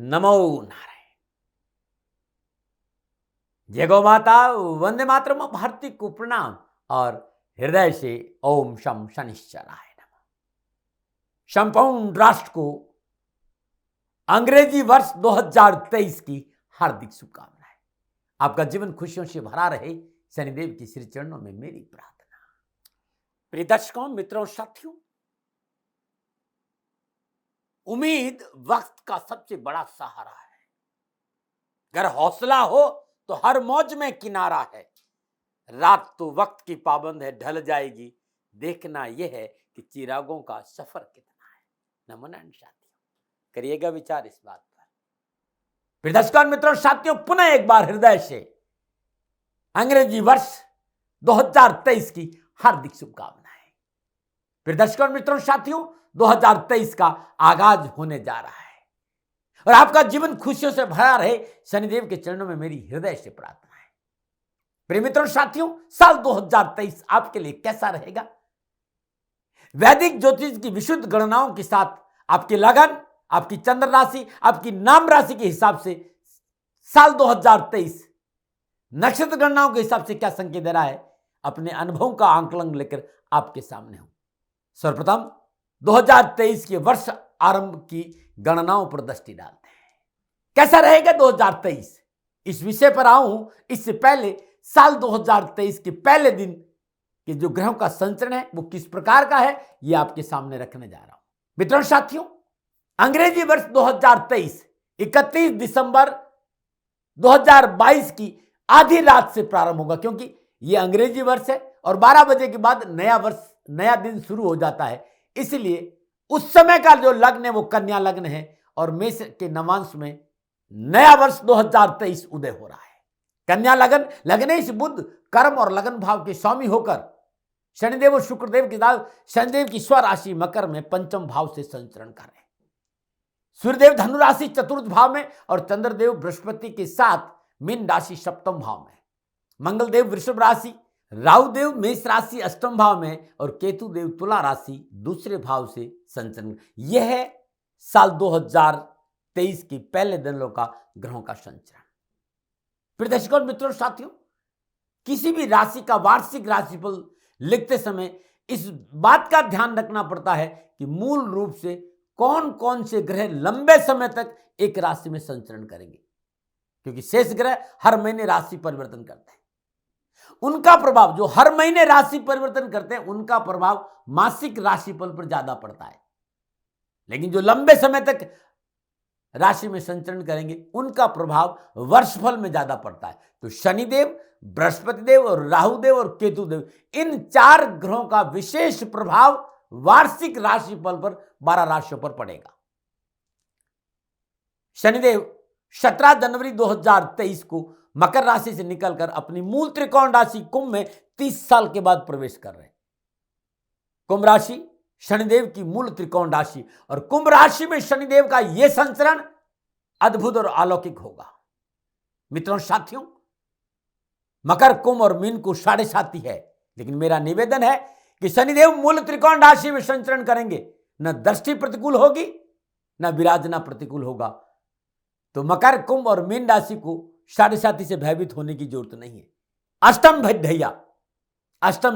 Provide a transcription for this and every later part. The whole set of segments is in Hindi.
नमो नारायण। जय गौ माता, वंदे मातरम, भारती को प्रणाम और हृदय से ओम शम शनिश्चराय नमः। संपूर्ण राष्ट्र को अंग्रेजी वर्ष 2023 की हार्दिक शुभकामनाएं। आपका जीवन खुशियों से भरा रहे, शनिदेव की श्री चरणों में मेरी प्रार्थना। प्रिय दर्शकों, मित्रों, साथियों, उम्मीद वक्त का सबसे बड़ा सहारा है। अगर हौसला हो तो हर मौज में किनारा है। रात तो वक्त की पाबंद है, ढल जाएगी। देखना यह है कि चिरागों का सफर कितना है। नमन साथियों, करिएगा विचार इस बात पर। फिर दर्शकों, मित्रों, साथियों, पुनः एक बार हृदय से अंग्रेजी वर्ष 2023 की हार्दिक शुभकामनाएं। फिर दर्शकों, मित्रों, साथियों, 2023 का आगाज होने जा रहा है और आपका जीवन खुशियों से भरा रहे, शनिदेव के चरणों में मेरी हृदय से प्रार्थना है। प्रिय मित्रों, साथियों, साल 2023 आपके लिए कैसा रहेगा? वैदिक ज्योतिष की विशुद्ध गणनाओं के साथ आपकी लगन, आपकी चंद्र राशि, आपकी नाम राशि के हिसाब से साल 2023 नक्षत्र गणनाओं के हिसाब से क्या संकेत दे रहा है, अपने अनुभवों का आंकलन लेकर आपके सामने हूं। सर्वप्रथम 2023 के वर्ष आरंभ की गणनाओं पर दृष्टि डालते हैं। कैसा रहेगा 2023, इस विषय पर आऊं इससे पहले साल 2023 के पहले दिन के जो ग्रहों का संचरण है वो किस प्रकार का है, ये आपके सामने रखने जा रहा हूं। मित्रों, साथियों, अंग्रेजी वर्ष 2023 31 दिसंबर 2022 की आधी रात से प्रारंभ होगा, क्योंकि ये अंग्रेजी वर्ष है और 12 बजे के बाद नया वर्ष, नया दिन शुरू हो जाता है। इसलिए उस समय का जो लग्न है वो कन्या लग्न है और मेष के नवांश में नया वर्ष 2023 उदय हो रहा है। कन्या लगन, लग्नेश बुध कर्म और लगन भाव के स्वामी होकर शनिदेव और शुक्रदेव के साथ शनिदेव की स्वराशि मकर में पंचम भाव से संचरण कर रहे हैं। सूर्यदेव धनु राशि चतुर्थ भाव में और चंद्रदेव बृहस्पति के साथ मीन राशि सप्तम भाव में, मंगलदेव वृषभ राशि, राहुदेव मेष राशि अष्टम भाव में और केतु देव तुला राशि दूसरे भाव से संचरण। यह है साल 2023 के पहले दिनों का ग्रहों का संचरण। प्रिय दर्शकों, मित्रों, साथियों, किसी भी राशि का वार्षिक राशिफल लिखते समय इस बात का ध्यान रखना पड़ता है कि मूल रूप से कौन कौन से ग्रह लंबे समय तक एक राशि में संचरण करेंगे, क्योंकि शेष ग्रह हर महीने राशि परिवर्तन करते हैं। उनका प्रभाव, जो हर महीने राशि परिवर्तन करते हैं, उनका प्रभाव मासिक राशिफल पर ज्यादा पड़ता है, लेकिन जो लंबे समय तक राशि में संचरण करेंगे उनका प्रभाव वर्षफल में ज्यादा पड़ता है। तो शनिदेव, बृहस्पति देव और राहुदेव और केतु देव, इन चार ग्रहों का विशेष प्रभाव वार्षिक राशिफल पर 12 राशियों पर पड़ेगा। शनिदेव 17 जनवरी 2023 को मकर राशि से निकलकर अपनी मूल त्रिकोण राशि कुंभ में 30 साल के बाद प्रवेश कर रहे हैं। कुंभ राशि शनिदेव की मूल त्रिकोण राशि और कुंभ राशि में शनिदेव का यह संचरण अद्भुत और अलौकिक होगा। मित्रों, साथियों, मकर, कुंभ और मीन को साढ़े साथी है, लेकिन मेरा निवेदन है कि शनिदेव मूल त्रिकोण राशि में संचरण करेंगे, न दृष्टि प्रतिकूल होगी न विराजना प्रतिकूल होगा। तो मकर, कुंभ और मीन राशि को साढ़े साथी से भयभीत होने की जरूरत नहीं है। अष्टम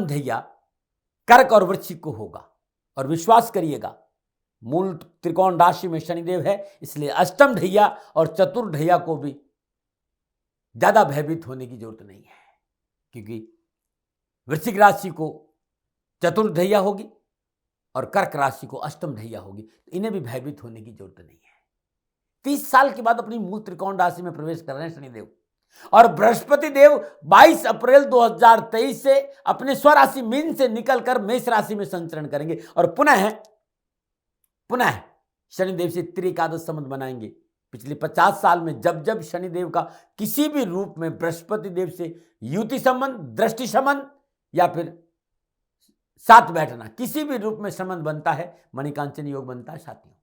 ढैया कर्क और वृश्चिक को होगा और विश्वास करिएगा, मूल त्रिकोण राशि में शनिदेव है, इसलिए अष्टम ढैया और चतुर्ढैया को भी ज्यादा भयभीत होने की जरूरत नहीं है, क्योंकि वृश्चिक राशि को चतुर्ढैया होगी और कर्क राशि को अष्टम ढैया होगी, तो इन्हें भी भयभीत होने की जरूरत नहीं है। 30 साल के बाद अपनी मूल त्रिकोण राशि में प्रवेश कर रहे हैं शनिदेव और बृहस्पति देव 22 अप्रैल 2023 से अपने स्वराशि मीन से निकलकर मेष राशि में संचरण करेंगे और पुनः शनिदेव से त्रिएकादश संबंध बनाएंगे। पिछले 50 साल में जब जब शनिदेव का किसी भी रूप में बृहस्पति देव से युति संबंध, दृष्टि संबंध या फिर साथ बैठना, किसी भी रूप में संबंध बनता है, मणिकांचन योग बनता है। साथियों,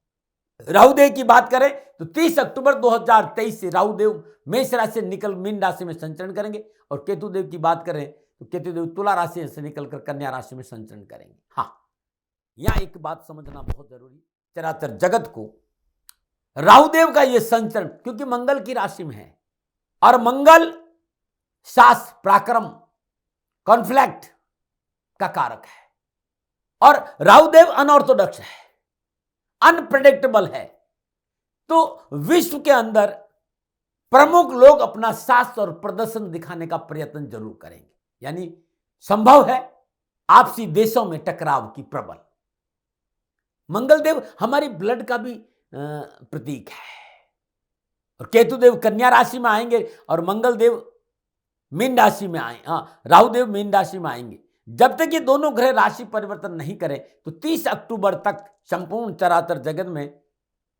राहुदेव की बात करें तो 30 अक्टूबर 2023 से राहुदेव मेष राशि से निकल मीन राशि में संचरण करेंगे और केतुदेव की बात करें तो केतुदेव तुला राशि से निकलकर कन्या राशि में संचरण करेंगे। हाँ, यहां एक बात समझना बहुत जरूरी, चराचर जगत को राहुदेव का यह संचरण, क्योंकि मंगल की राशि में है और मंगल सास, पराक्रम, कॉन्फ्लिक्ट का कारक है और राहुदेव अनऑर्थोडॉक्स है, अनप्रेडिक्टेबल है। तो विश्व के अंदर प्रमुख लोग अपना साहस और प्रदर्शन दिखाने का प्रयत्न जरूर करेंगे, यानी संभव है आपसी देशों में टकराव की प्रबल। मंगलदेव हमारी ब्लड का भी प्रतीक है और केतुदेव कन्या राशि में आएंगे और मंगलदेव मीन राशि में आए, राहुदेव मीन राशि में आएंगे। जब तक ये दोनों ग्रह राशि परिवर्तन नहीं करें तो 30 अक्टूबर तक संपूर्ण चराचर जगत में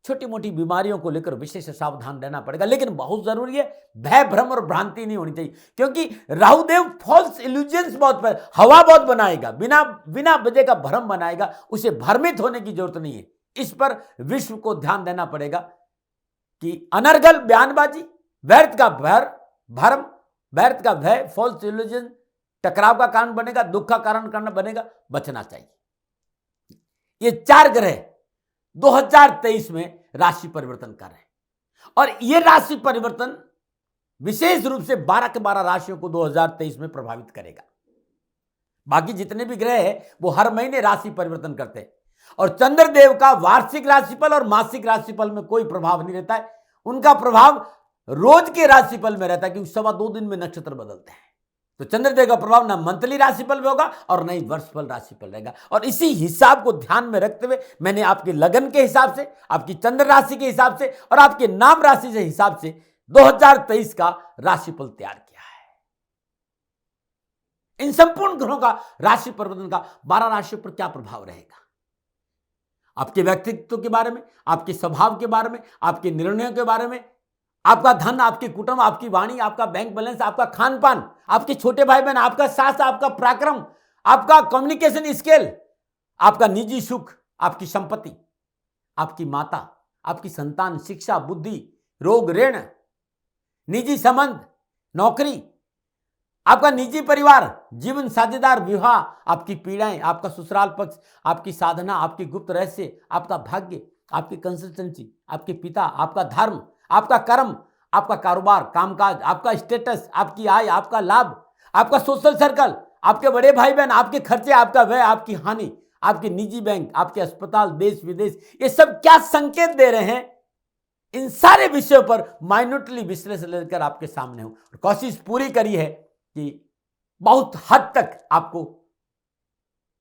छोटी मोटी बीमारियों को लेकर विशेष सावधान रहना पड़ेगा। लेकिन बहुत जरूरी है, भय भ्रम और भ्रांति नहीं होनी चाहिए, क्योंकि राहुदेव फॉल्स इल्यूजन्स बहुत, हवा बहुत बनाएगा, बिना वजह का भ्रम बनाएगा। उसे भ्रमित होने की जरूरत नहीं है। इस पर विश्व को ध्यान देना पड़ेगा कि अनर्गल बयानबाजी, व्यर्थ का भ्रम, व्यर्थ का भय, फॉल्स इल्यूजन टकराव का कारण बनेगा, दुख का कारण बनेगा, बचना चाहिए। ये 4 ग्रह 2023 में राशि परिवर्तन कर रहे हैं और ये राशि परिवर्तन विशेष रूप से 12 के 12 राशियों को 2023 में प्रभावित करेगा। बाकी जितने भी ग्रह हैं वो हर महीने राशि परिवर्तन करते हैं और चंद्रदेव का वार्षिक राशिफल और मासिक राशिफल में कोई प्रभाव नहीं रहता है। उनका प्रभाव रोज के राशिफल में रहता है, क्योंकि 2.25 दिन में नक्षत्र बदलते हैं। तो चंद्रदेव का प्रभाव ना मंथली राशिफल में होगा और ना ही वर्षफल राशिफल रहेगा। और इसी हिसाब को ध्यान में रखते हुए मैंने आपके लगन के हिसाब से, आपकी चंद्र राशि के हिसाब से और आपके नाम राशि के हिसाब से 2023 का राशिफल तैयार किया है। इन संपूर्ण ग्रहों का राशि परिवर्तन का 12 राशियों पर क्या प्रभाव रहेगा, आपके व्यक्तित्व के बारे में, आपके स्वभाव के बारे में, आपके निर्णयों के बारे में, आपका धन, आपके कुटुंब, आपकी वाणी, आपका बैंक बैलेंस, आपका खान पान, आपके छोटे भाई बहन, आपका साहस, आपका पराक्रम, आपका कम्युनिकेशन स्किल, आपका निजी सुख, आपकी संपत्ति, आपकी माता, आपकी संतान, शिक्षा, बुद्धि, रोग, ऋण, निजी संबंध, नौकरी, आपका निजी परिवार, जीवन साझेदार, विवाह, आपकी पीड़ाएं, आपका ससुराल पक्ष, आपकी साधना, आपकी गुप्त रहस्य, आपका भाग्य, आपकी कंसल्टेंसी, आपके पिता, आपका धर्म, आपका कर्म, आपका कारोबार, कामकाज, आपका स्टेटस, आपकी आय, आपका लाभ, आपका सोशल सर्कल, आपके बड़े भाई बहन, आपके खर्चे, आपका व्यय, आपकी हानि, आपके निजी बैंक, आपके अस्पताल, देश विदेश, ये सब क्या संकेत दे रहे हैं, इन सारे विषयों पर माइन्यूटली विश्लेषण लेकर आपके सामने हूं। कोशिश पूरी करी है कि बहुत हद तक आपको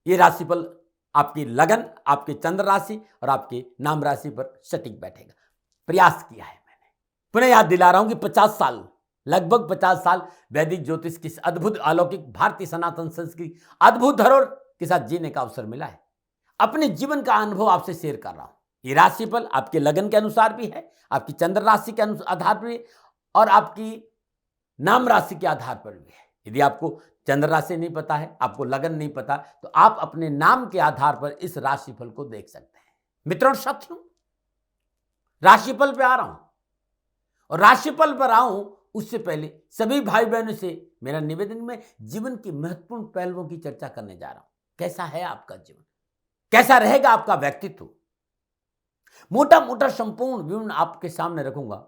ये राशिफल, आपकी लगन, आपके चंद्र राशि और आपके नाम राशि पर सटीक बैठेगा। प्रयास किया है मैंने। पुनः याद दिला रहा हूं कि 50 साल, लगभग 50 साल वैदिक ज्योतिष की अद्भुत अलौकिक भारतीय सनातन संस्कृति अद्भुत धरोहर के साथ जीने का अवसर मिला है। अपने जीवन का अनुभव आपसे शेयर कर रहा हूं। ये राशिफल आपके लगन के अनुसार भी है, आपकी चंद्र राशि के आधार पर भी और आपकी नाम राशि के आधार पर भी है। यदि आपको चंद्र राशि नहीं पता है, आपको लगन नहीं पता, तो आप अपने नाम के आधार पर इस राशिफल को देख सकते हैं। मित्रों, साथियों, राशिफल पे आ रहा हूं और राशिफल पर आऊं उससे पहले सभी भाई बहनों से मेरा निवेदन, में जीवन की महत्वपूर्ण पहलुओं की चर्चा करने जा रहा हूं। कैसा है आपका जीवन, कैसा रहेगा आपका व्यक्तित्व, मोटा मोटा संपूर्ण विवरण आपके सामने रखूंगा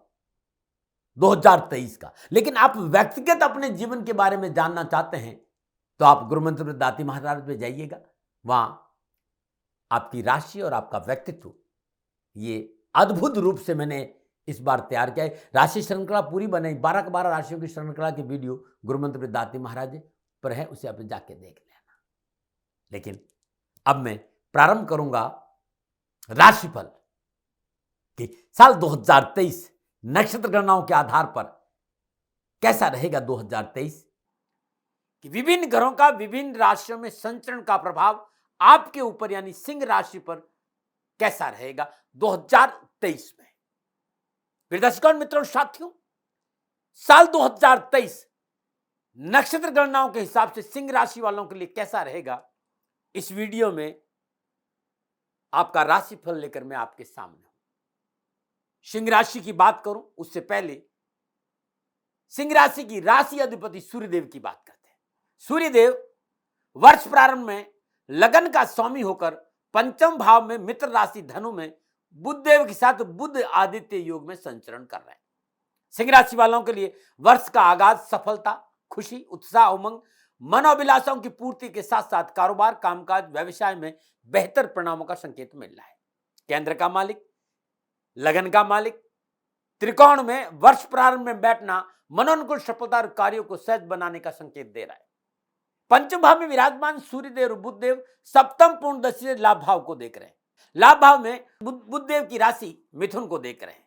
2023 का। लेकिन आप व्यक्तिगत अपने जीवन के बारे में जानना चाहते हैं तो आप गुरुमंत्र दाती महाराज पे जाइएगा। वहां आपकी राशि और आपका व्यक्तित्व ये अद्भुत रूप से मैंने इस बार तैयार किया है। राशि श्रृंखला पूरी बनाई, 12 के 12 राशियों की श्रृंखला की वीडियो गुरुमंत्र दाती महाराज पर है, उसे आप जाके देख लेना। लेकिन अब मैं प्रारंभ करूंगा राशिफल कि साल 2023 नक्षत्र गणनाओं के आधार पर कैसा रहेगा 2023, कि विभिन्न ग्रहों का विभिन्न राशियों में संचरण का प्रभाव आपके ऊपर यानी सिंह राशि पर कैसा रहेगा 2023 में। दर्शकों, मित्रों, साथियों, साल 2023 नक्षत्र गणनाओं के हिसाब से सिंह राशि वालों के लिए कैसा रहेगा, इस वीडियो में आपका राशिफल लेकर मैं आपके सामने हूं। सिंह राशि की बात करूं उससे पहले सिंह राशि की राशि अधिपति सूर्यदेव की बात करते हैं। सूर्यदेव वर्ष प्रारंभ में लगन का स्वामी होकर पंचम भाव में मित्र राशि धनु में बुध देव के साथ बुध आदित्य योग में संचरण कर रहे हैं। सिंह राशि वालों के लिए वर्ष का आगाज सफलता, खुशी, उत्साह, उमंग, मनोभिलाषों की पूर्ति के साथ साथ कारोबार, कामकाज, व्यवसाय में बेहतर परिणामों का संकेत मिल रहा है। केंद्र का मालिक, लगन का मालिक त्रिकोण में वर्ष प्रारंभ में बैठना मनोनुकूल सफलता और कार्यों को सहज बनाने का संकेत दे रहा है। पंचम भाव में विराजमान सूर्यदेव और बुधदेव सप्तम पूर्ण दृष्टि से लाभ भाव को देख रहे हैं। लाभ भाव में बुधदेव की राशि मिथुन को देख रहे हैं।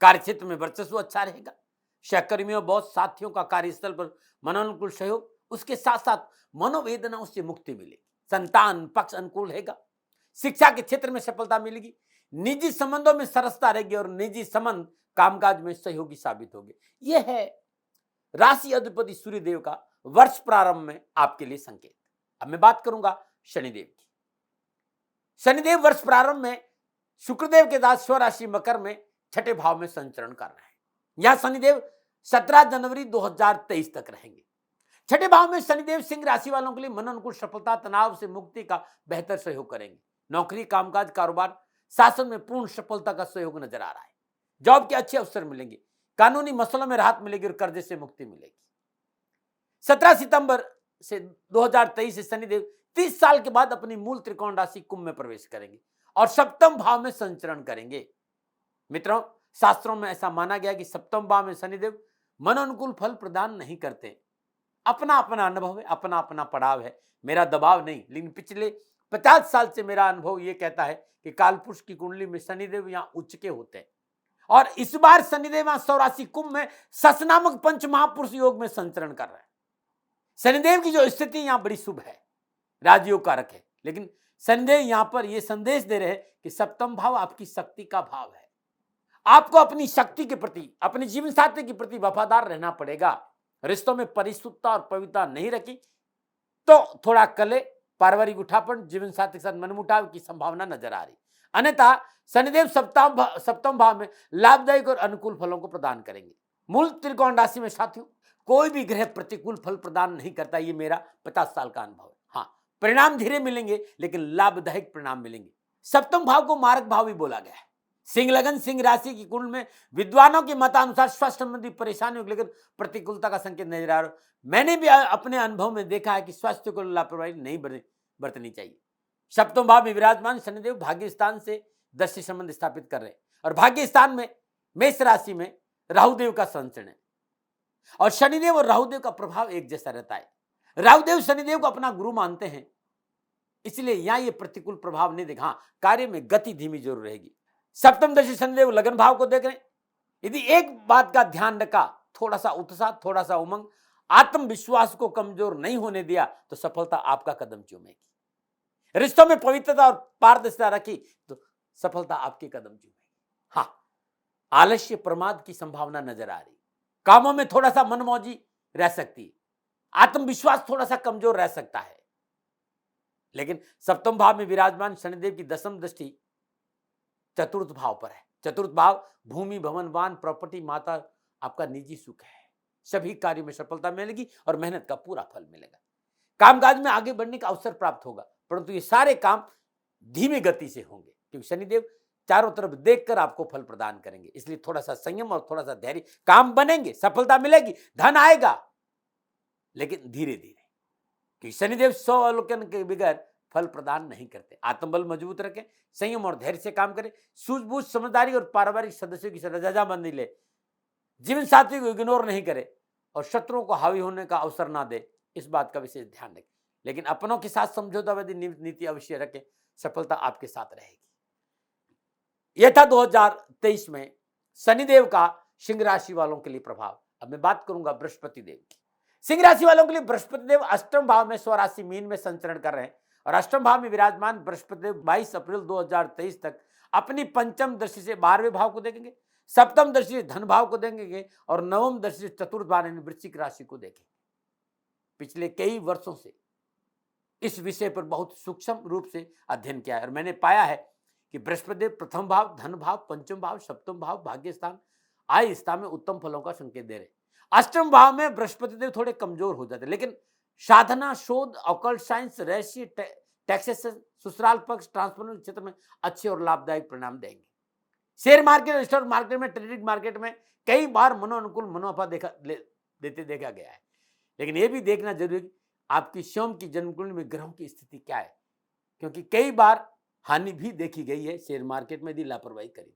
कार्य क्षेत्र में वर्चस्व अच्छा रहेगा। सहकर्मियों, बॉस, साथियों का कार्यस्थल पर मनोनुकूल सहयोग, उसके साथ साथ मनोवेदनाओं से मुक्ति मिलेगी। संतान पक्ष अनुकूल रहेगा। शिक्षा के क्षेत्र में सफलता मिलेगी। निजी संबंधों में सरसता रहेगी और निजी संबंध कामकाज में सहयोगी साबित होंगे। यह है राशि अधिपति सूर्यदेव का वर्ष प्रारंभ में आपके लिए संकेत। अब मैं बात करूंगा शनिदेव की। शनिदेव वर्ष प्रारंभ में शुक्रदेव के साथ स्वराशि मकर में छठे भाव में संचरण कर रहे हैं। यहां शनिदेव 17 जनवरी 2023 तक रहेंगे। छठे भाव में शनिदेव सिंह राशि वालों के लिए मन अनुकूल सफलता, तनाव से मुक्ति का बेहतर सहयोग करेंगे। नौकरी, कामकाज, कारोबार, शासन में पूर्ण सफलता का सहयोग नजर आ रहा है। जॉब के अच्छे अवसर मिलेंगे। कानूनी मसलों में राहत मिलेगी और कर्जे से मुक्ति मिलेगी। 17 सितंबर से 2023 से शनिदेव 30 साल के बाद अपनी मूल त्रिकोण राशि कुंभ में प्रवेश करेंगे और सप्तम भाव में संचरण करेंगे। मित्रों, शास्त्रों में ऐसा माना गया कि सप्तम भाव में शनिदेव मनोनुकूल फल प्रदान नहीं करते। अपना अपना अनुभव है, अपना अपना पड़ाव है, मेरा दबाव नहीं। लेकिन पिछले 50 साल से मेरा अनुभव यह कहता है कि कालपुरुष की कुंडली में शनिदेव यहां उच्च के होते हैं और इस बार शनिदेव यहां स्वराशि कुंभ में सस नामक पंच महापुरुष योग में संचरण कर रहे हैं। शनिदेव की जो स्थिति यहां बड़ी शुभ है, राजयोग कारक है। लेकिन शनिदेव यहां पर यह संदेश दे रहे हैं कि सप्तम भाव आपकी शक्ति का भाव है। आपको अपनी शक्ति के प्रति, अपने जीवन साथी के प्रति वफादार रहना पड़ेगा। रिश्तों में परिशुद्धता और पवित्रता नहीं रखी तो थोड़ा कले, पारिवारिक उठापन, जीवन साथी के साथ मनमुटाव की संभावना नजर आ रही। अन्यथा शनिदेव सप्तम भाव में लाभदायक और अनुकूल फलों को प्रदान करेंगे। मूल त्रिकोण राशि में साथियों कोई भी ग्रह प्रतिकूल फल प्रदान नहीं करता। ये मेरा 50 साल का अनुभव है। हाँ, परिणाम धीरे मिलेंगे लेकिन लाभदायक परिणाम मिलेंगे। सप्तम भाव को मारक भाव भी बोला गया है। सिंह लगन सिंह राशि की कुंडली में विद्वानों के मतानुसार स्वास्थ्य संबंधी परेशानियों को लेकर प्रतिकूलता का संकेत नजर आ रहा है। मैंने भी अपने अनुभव में देखा है कि स्वास्थ्य को लापरवाही नहीं बरतनी चाहिए। सप्तम भाव में विराजमान शनिदेव भाग्य स्थान से दृष्टि संबंध स्थापित कर रहे हैं और भाग्य स्थान में मेष राशि में राहुदेव का संचरण है और शनिदेव और राहुदेव का प्रभाव एक जैसा रहता है। राहुदेव शनिदेव को अपना गुरु मानते हैं, इसलिए यहां ये प्रतिकूल प्रभाव नहीं देगा। हाँ, कार्य में गति धीमी जरूर रहेगी। सप्तम दृष्टि शनिदेव लगन भाव को देख रहे हैं। यदि एक बात का ध्यान रखा, थोड़ा सा उत्साह, थोड़ा सा उमंग, आत्मविश्वास को कमजोर नहीं होने दिया तो सफलता आपका कदम चूमेगी। रिश्तों में पवित्रता और पारदर्शिता रखी तो सफलता आपके कदम चूमेगी। हाँ, आलस्य प्रमाद की संभावना नजर आ रही। कामों में थोड़ा सा मनमौजी रह सकती है। आत्मविश्वास थोड़ा सा कमजोर रह सकता है। लेकिन सप्तम भाव में विराजमान शनिदेव की दशम दृष्टि चतुर्थ भाव पर है। चतुर्थ भाव भूमि, भवन, वाहन, प्रॉपर्टी, माता, आपका निजी सुख है। सभी कार्यों में सफलता मिलेगी और मेहनत का पूरा फल मिलेगा। कामकाज में आगे बढ़ने का अवसर प्राप्त होगा, परंतु ये सारे काम धीमी गति से होंगे क्योंकि शनिदेव चारों तरफ देखकर आपको फल प्रदान करेंगे। इसलिए थोड़ा सा संयम और थोड़ा सा धैर्य, काम बनेंगे, सफलता मिलेगी, धन आएगा, लेकिन धीरे धीरे, क्योंकि शनिदेव 100 अवलोकन के बगैर फल प्रदान नहीं करते। आत्मबल मजबूत रखें, संयम और धैर्य से काम करें, सूझबूझ, समझदारी और पारिवारिक सदस्यों की रजामंदी ले, जीवन साथी को इग्नोर नहीं करे और शत्रुओं को हावी होने का अवसर ना दे, इस बात का विशेष ध्यान रखें। लेकिन अपनों के साथ समझौतावादी नीति अवश्य रखें, सफलता आपके साथ रहेगी। यह था 2023 में शनिदेव का सिंह राशि वालों के लिए प्रभाव। अब मैं बात करूंगा बृहस्पति देव की। सिंह राशि वालों के लिए बृहस्पति देव अष्टम भाव में स्वराशि मीन में संचरण कर रहे हैं और अष्टम भाव में विराजमान बृहस्पति देव 22 अप्रैल 2023 तक अपनी पंचम दृष्टि से 12वें भाव को देखेंगे, सप्तम दृष्टि से धन भाव को देखेंगे और नवम दृष्टि से चतुर्थ भाव यानी वृश्चिक राशि को देखेंगे। पिछले कई वर्षों से इस विषय पर बहुत सूक्ष्म रूप से अध्ययन किया है और मैंने पाया है कि बृहस्पति देव प्रथम भाव, धन भाव, पंचम भाव, सप्तम भाव, भाग्य स्थान, आय स्थान में उत्तम फलों का संकेत दे रहे। अष्टम भाव में बृहस्पति देव थोड़े कमजोर हो जाते, लेकिन साधना, शोध, ऑकल्ट साइंस, रहस्य, टैक्सेशन, ससुराल पक्ष, ट्रांसफर क्षेत्र में अच्छे और लाभदायक परिणाम देंगे। शेयर मार्केट और स्टॉक मार्केट में, ट्रेडिंग मार्केट में कई बार मनोनुकूल मुनाफा देते देखा गया है। लेकिन यह भी देखना जरूरी है आपकी स्वयं की जन्मकुंडली में ग्रहों की स्थिति क्या है, क्योंकि कई बार हानि भी देखी गई है शेयर मार्केट में यदि लापरवाही करी।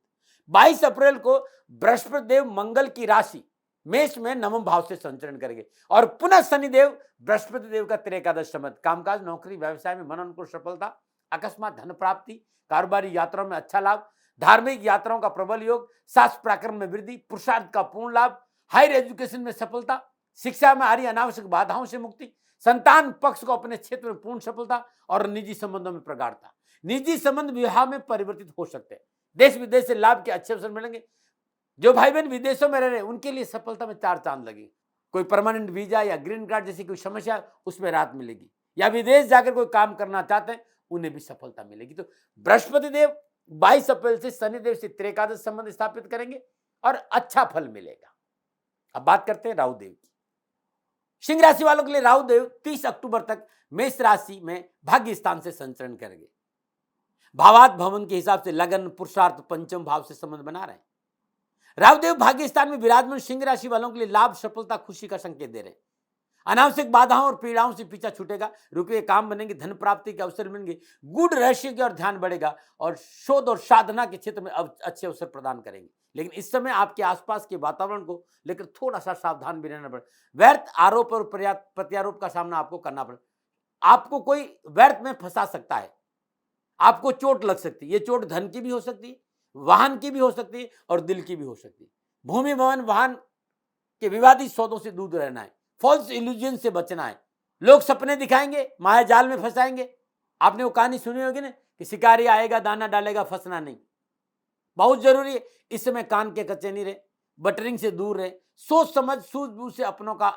22 अप्रैल को बृहस्पति देव मंगल की राशि मेष में नवम भाव से संचरण करेंगे और पुनः शनिदेव बृहस्पति देव का त्रेकादश संबंध, कामकाज, नौकरी, व्यवसाय में मनोनुकूल सफलता, अकस्मात धन प्राप्ति, कारोबारी यात्राओं में अच्छा लाभ, धार्मिक यात्राओं का प्रबल योग, शास्त्र पराक्रम में वृद्धि, पुरुषार्थ का पूर्ण लाभ, हायर एजुकेशन में सफलता, शिक्षा में आ रही अनावश्यक बाधाओं से मुक्ति, संतान पक्ष को अपने क्षेत्र में पूर्ण सफलता और निजी संबंधों में प्रगाढ़ता। निजी संबंध विवाह में परिवर्तित हो सकते हैं। देश विदेश से लाभ के अच्छे अवसर मिलेंगे। जो भाई बहन विदेशों में रह रहे हैं उनके लिए सफलता में 4 चांद लगेगी। कोई परमानेंट वीजा या ग्रीन कार्ड जैसी कोई समस्या उसमें राहत मिलेगी, या विदेश जाकर कोई काम करना चाहते हैं उन्हें भी सफलता मिलेगी। तो बृहस्पति देव 22 अप्रैल से शनिदेव से त्रेकादश संबंध स्थापित करेंगे और अच्छा फल मिलेगा। अब बात करते हैं राहु देव की। सिंह राशि वालों के लिए राहु देव 30 अक्टूबर तक मेष राशि में भाग्य स्थान से संचरण करेंगे। भावार्थ भवन के हिसाब से लगन, पुरुषार्थ, पंचम भाव से संबंध बना रहे हैं। राहुदेव भाग्य स्थान में विराजमान सिंह राशि वालों के लिए लाभ, सफलता, खुशी का संकेत दे रहे हैं। अनावश्यक बाधाओं और पीड़ाओं से पीछा छूटेगा, रुके हुए काम बनेंगे, धन प्राप्ति के अवसर मिलेंगे, गूढ़ रहस्य की ओर ध्यान बढ़ेगा और शोध और साधना के क्षेत्र में अच्छे अवसर प्रदान करेंगे। लेकिन इस समय आपके आसपास के वातावरण को लेकर थोड़ा सा सावधान भी रहना पड़े। व्यर्थ आरोप और प्रत्यारोप का सामना आपको करना पड़े। आपको कोई व्यर्थ में फंसा सकता है, आपको चोट लग सकती है। ये चोट धन की भी हो सकती है, वाहन की भी हो सकती है और दिल की भी हो सकती है। भूमि, भवन, वाहन के विवादित सौदों से दूर रहना है, फॉल्स इल्यूजन से बचना है। लोग सपने दिखाएंगे, माया जाल में फंसाएंगे। आपने वो कहानी सुनी होगी ना कि शिकारी आएगा, दाना डालेगा, फंसना नहीं। बहुत जरूरी है इस समय कान के कच्चे नहीं रहे, बटरिंग से दूर रहे, सोच समझ सूझबूझ से अपनों का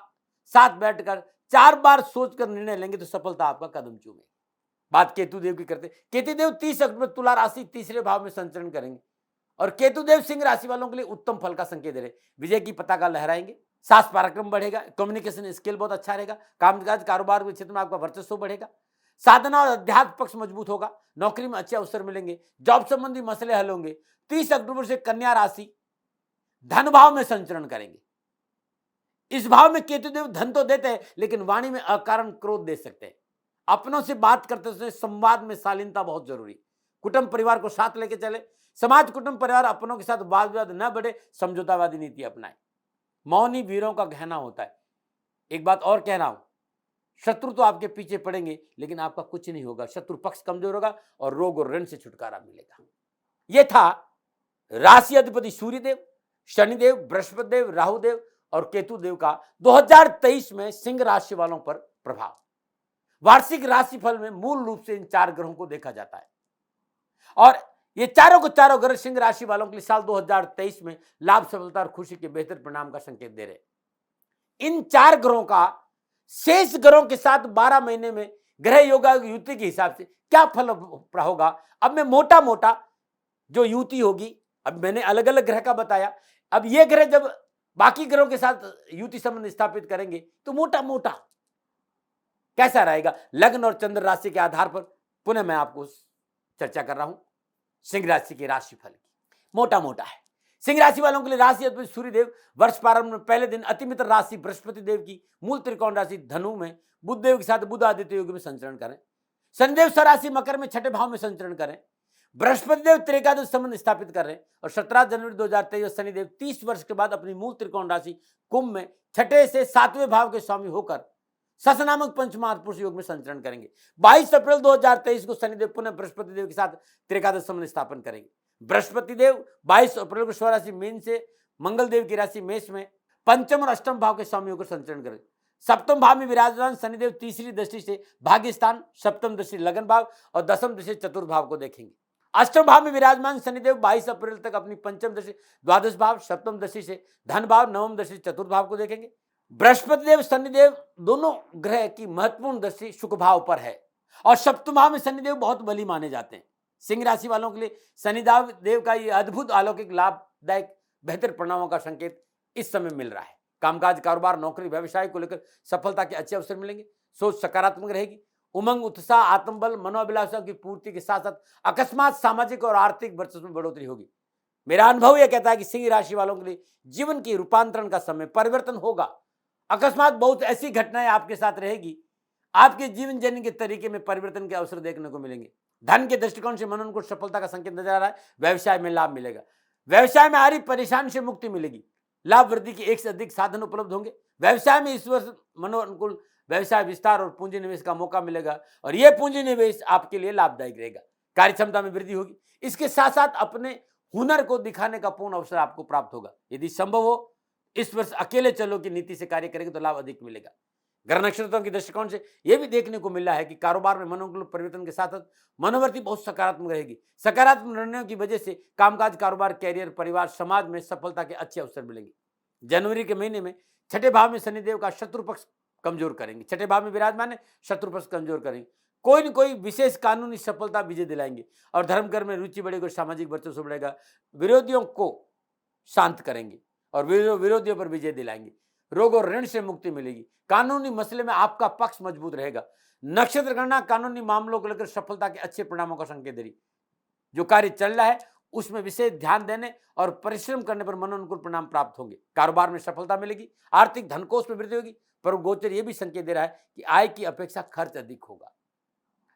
साथ बैठकर 4 बार सोचकर निर्णय लेंगे तो सफलता आपका कदम चूमेगी। बात केतु देव की करते। केतु देव 30 अक्टूबर तुला राशि तीसरे भाव में संचरण करेंगे और केतु देव सिंह राशि वालों के लिए उत्तम फल का संकेत दे रहे। विजय की पताका लहराएंगे, शास्त्र पराक्रम बढ़ेगा, कम्युनिकेशन स्किल बहुत अच्छा रहेगा, कामकाज, कारोबार के क्षेत्र में आपका वर्चस्व बढ़ेगा, साधना और अध्यात्म पक्ष मजबूत होगा, नौकरी में अच्छे अवसर मिलेंगे, जॉब संबंधी मसले हल होंगे। 30 अक्टूबर से कन्या राशि धन भाव में संचरण करेंगे। इस भाव में केतु देव धन तो देते हैं लेकिन वाणी में अकारण क्रोध दे सकते हैं। अपनों से बात करते समय संवाद में शालीनता बहुत जरूरी। कुटुंब परिवार को साथ लेके चले, समाज, कुटुंब, परिवार, अपनों के साथ वाद विवाद न बढ़े, समझौतावादी नीति अपनाएं। मौनी वीरों का गहना होता है। एक बात और कह रहा हूं, शत्रु तो आपके पीछे पड़ेंगे लेकिन आपका कुछ नहीं होगा। शत्रु पक्ष कमजोर होगा और रोग और ऋण से छुटकारा मिलेगा। यह था राशि अधिपति सूर्यदेव, शनिदेव, बृहस्पति देव, राहुदेव और केतु देव का 2023 में सिंह राशि वालों पर प्रभाव। वार्षिक राशिफल में मूल रूप से इन 4 ग्रहों को देखा जाता है और ये चारों को चारों ग्रह सिंह राशि वालों के लिए साल 2023 में लाभ, सफलता और खुशी के बेहतर परिणाम का संकेत दे रहे। इन 4 ग्रहों का शेष ग्रहों के साथ 12 महीने में ग्रह योगा युति के हिसाब से क्या फल होगा, अब मैं मोटा मोटा जो युति होगी, अब मैंने अलग अलग ग्रह का बताया। अब ये ग्रह जब बाकी ग्रहों के साथ युति संबंध स्थापित करेंगे तो मोटा मोटा कैसा रहेगा, लग्न और चंद्र राशि के आधार पर पुनः मैं आपको चर्चा कर रहा हूं सिंह राशि के राशिफल की। मोटा मोटा है। सिंह राशि वालों के लिए राशि अधिपति सूर्यदेव वर्ष प्रारंभ में पहले दिन अति मित्र राशि बृहस्पति देव की मूल त्रिकोण राशि धनु में बुध देव के साथ बुध आदित्य योग में संचरण करें। शनिदेव स्वराशि मकर में 6ठे भाव में संचरण करें। बृहस्पति देव त्रेकादश संबंध स्थापित कर रहे हैं और 17 जनवरी 2023 शनिदेव 30 वर्ष के बाद अपनी मूल त्रिकोण राशि कुंभ में 6ठे से 7वें भाव के स्वामी होकर सस नामक पंचमहापुरुष योग में संचरण करेंगे। 22 अप्रैल 2023 को शनिदेव पुनः बृहस्पति देव के साथ त्रिकादश संबंध स्थापन करेंगे। बृहस्पति देव 22 अप्रैल को स्वराशि मीन से मंगल देव की राशि मेष में पंचम और अष्टम भाव के स्वामी होकर संचरण करेंगे। सप्तम भाव में विराजमान शनिदेव तीसरी दृष्टि से भाग्य स्थान, सप्तम दृष्टि लगन भाव और दसम दृष्टि चतुर्थ भाव को देखेंगे। अष्टम भाव में विराजमान शनिदेव 22 अप्रैल तक अपनी पंचम दृष्टि द्वादश भाव, सप्तम दृष्टि से धन भाव, नवम दृष्टि चतुर्थ भाव को देखेंगे। बृहस्पति देव, शनिदेव दोनों ग्रह की महत्वपूर्ण दृष्टि शुक्र भाव पर है और सप्तम भाव में शनिदेव बहुत बली माने जाते हैं। सिंह राशि वालों के लिए शनिदेव देव का ये अद्भुत अलौकिक लाभदायक बेहतर परिणामों का संकेत इस समय मिल रहा है। कामकाज, कारोबार, नौकरी, व्यवसाय को लेकर सफलता के अच्छे अवसर मिलेंगे। सोच सकारात्मक रहेगी। उमंग, उत्साह, आत्मबल, मनोअभिलाषा की पूर्ति के साथ साथ अकस्मात सामाजिक और आर्थिक वर्चस्व में बढ़ोतरी होगी। मेरा अनुभव यह कहता है कि सिंह राशि वालों के लिए जीवन की रूपांतरण का समय, परिवर्तन होगा। अकस्मात बहुत ऐसी घटनाएं आपके साथ रहेगी, आपके जीवन जीने के तरीके में परिवर्तन के अवसर देखने को मिलेंगे। धन के दृष्टिकोण से मनन को सफलता का संकेत नजर आ रहा है। व्यवसाय में लाभ मिलेगा, व्यवसाय में आ रही परेशानी से मुक्ति मिलेगी, लाभ वृद्धि के एक से अधिक साधन उपलब्ध होंगे। व्यवसाय में इस वर्ष मनोअनुकूल व्यवसाय विस्तार और पूंजी निवेश का मौका मिलेगा और यह पूंजी निवेश आपके लिए लाभदायक रहेगा। कार्य क्षमता में वृद्धि होगी। इसके साथ साथ अपने हुनर को दिखाने का पूर्ण अवसर आपको प्राप्त होगा। यदि संभव हो इस वर्ष अकेले चलो की नीति से कार्य करेंगे तो लाभ अधिक मिलेगा। ग्रह नक्षत्रों के दृष्टिकोण से यह भी देखने को मिल रहा है कि कारोबार में मनोनुकूल परिवर्तन के साथ साथ मनोवृत्ति बहुत सकारात्मक रहेगी। सकारात्मक निर्णयों की वजह से कामकाज, कारोबार, कैरियर, परिवार, समाज में सफलता के अच्छे अवसर मिलेंगे। जनवरी के महीने में छठे भाव में शनिदेव का शत्रु पक्ष कमजोर करेंगे। छठे भाव में विराजमान है, शत्रु पक्ष कमजोर करेंगे। कोई न कोई विशेष कानूनी सफलता विजय दिलाएंगे और धर्म कर्म में रुचि बढ़ेगी, सामाजिक वर्चस्व बढ़ेगा। विरोधियों को शांत करेंगे और विरोधियों पर विजय दिलाएंगे। रोग और ऋण से मुक्ति मिलेगी। कानूनी मसले में आपका पक्ष मजबूत रहेगा। नक्षत्र गणना कानूनी मामलों को लेकर सफलता के अच्छे परिणामों का संकेत दे रही। जो कार्य चल रहा है उसमें विशेष ध्यान देने और परिश्रम करने पर मनोनुकूल परिणाम प्राप्त होंगे। कारोबार में सफलता मिलेगी, आर्थिक धनकोष में वृद्धि होगी, पर गोचर यह भी संकेत दे रहा है कि आय की अपेक्षा खर्च अधिक होगा।